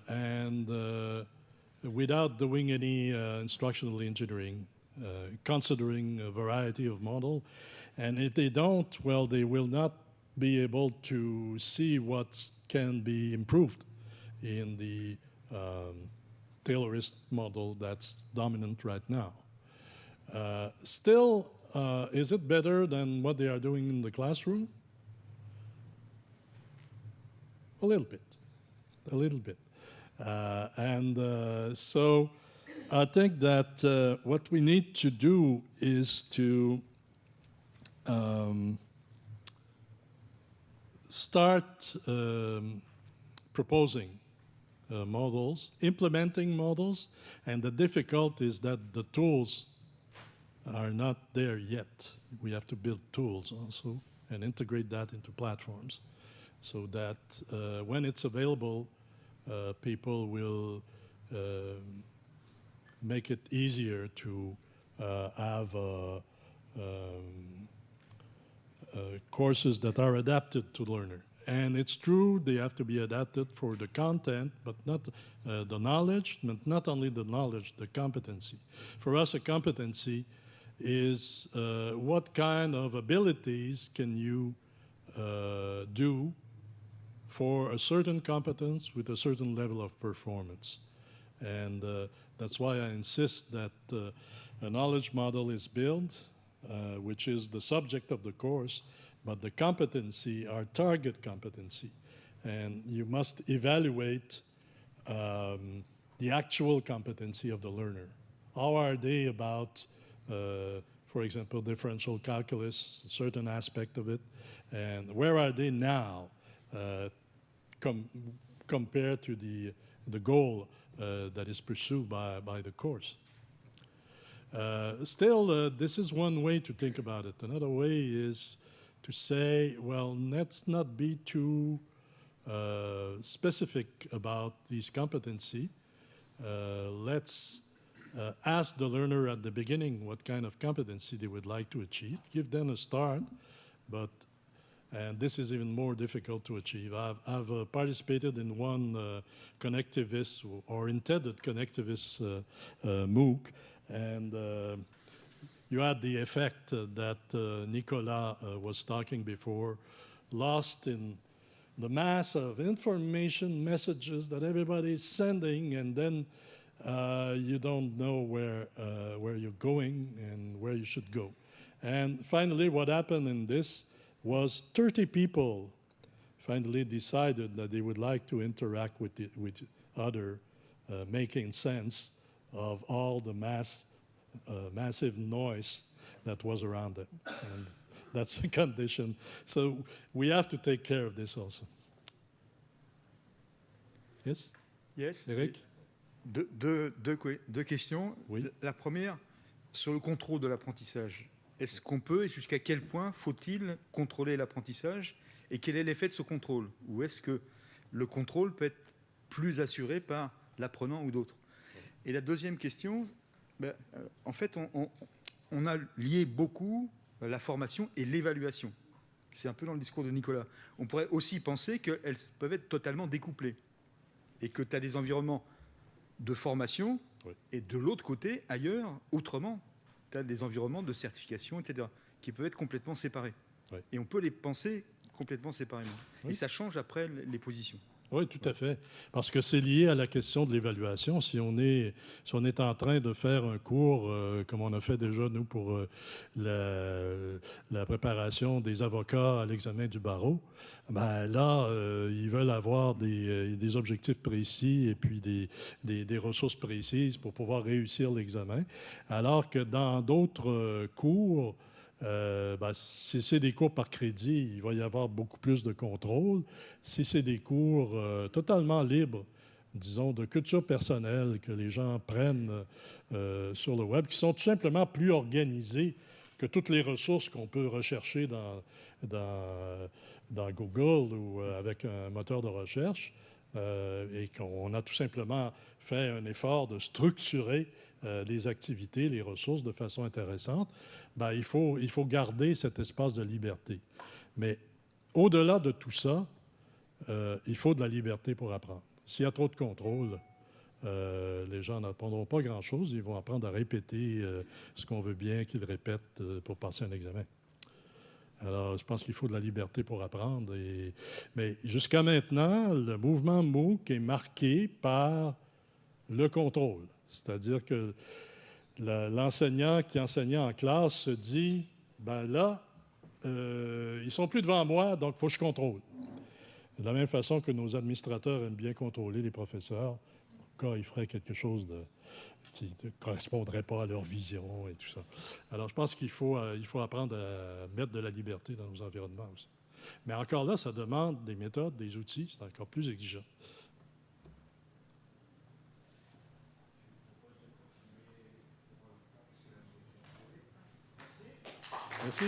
B: and without doing any instructional engineering, considering a variety of models. And if they don't, well, they will not be able to see what can be improved in the Taylorist model that's dominant right now. Still, is it better than what they are doing in the classroom? A little bit, a little bit. So I think that what we need to do is to start proposing models, implementing models, and the difficulty is that the tools are not there yet. We have to build tools also and integrate that into platforms so that when it's available, people will make it easier to have courses that are adapted to learner. And it's true, they have to be adapted for the content, but not the knowledge, but not only the knowledge, the competency. For us, a competency is what kind of abilities can you do for a certain competence with a certain level of performance. And that's why I insist that a knowledge model is built, which is the subject of the course, but the competency, our target competency. And you must evaluate the actual competency of the learner. How are they about, for example, differential calculus, a certain aspect of it, and where are they now compared to the goal that is pursued by the course. Still, this is one way to think about it. Another way is to say, well, let's not be too specific about these competency. Let's ask the learner at the beginning what kind of competency they would like to achieve, give them a start, and this is even more difficult to achieve. I've participated in one connectivist or intended connectivist MOOC, and you had the effect that Nicolas was talking before, lost in the mass of information messages that everybody is sending, and then you don't know where you're going and where you should go. And finally, what happened in this was 30 people finally decided that they would like to interact with other, making sense of all the massive noise that was around them. And that's a condition. So we have to take care of this also. Yes?
D: Yes.
B: Eric?
D: Deux questions.
B: Oui.
D: La première, sur le contrôle de l'apprentissage. Est-ce qu'on peut et jusqu'à quel point faut-il contrôler l'apprentissage et quel est l'effet de ce contrôle? Ou est-ce que le contrôle peut être plus assuré par l'apprenant ou d'autres? Et la deuxième question, en fait, on a lié beaucoup la formation et l'évaluation. C'est un peu dans le discours de Nicolas. On pourrait aussi penser qu'elles peuvent être totalement découplées et que tu as des environnements de formation et de l'autre côté, ailleurs, autrement, tu as des environnements de certification, etc., qui peuvent être complètement séparés. Et on peut les penser complètement séparément. Et ça change après les positions.
B: Oui, tout à fait. Parce que c'est lié à la question de l'évaluation. Si on est en train de faire un cours, comme on a fait déjà, nous, pour la préparation des avocats à l'examen du barreau, ben là, ils veulent avoir des objectifs précis et puis des ressources précises pour pouvoir réussir l'examen. Alors que dans d'autres cours, si c'est des cours par crédit, il va y avoir beaucoup plus de contrôle. Si c'est des cours totalement libres, disons, de culture personnelle que les gens prennent sur le web, qui sont tout simplement plus organisés que toutes les ressources qu'on peut rechercher dans Google ou avec un moteur de recherche, et qu'on a tout simplement fait un effort de structurer les activités, les ressources de façon intéressante, il faut garder cet espace de liberté. Mais au-delà de tout ça, il faut de la liberté pour apprendre. S'il y a trop de contrôle, les gens n'apprendront pas grand-chose. Ils vont apprendre à répéter ce qu'on veut bien qu'ils répètent pour passer un examen. Alors, je pense qu'il faut de la liberté pour apprendre. Mais jusqu'à maintenant, le mouvement MOOC est marqué par le contrôle. C'est-à-dire que l'enseignant qui enseignait en classe se dit, là, ils ne sont plus devant moi, donc il faut que je contrôle. De la même façon que nos administrateurs aiment bien contrôler les professeurs, quand ils feraient quelque chose qui ne correspondrait pas à leur vision et tout ça. Alors, je pense qu'il faut apprendre à mettre de la liberté dans nos environnements aussi. Mais encore là, ça demande des méthodes, des outils, c'est encore plus exigeant. Merci.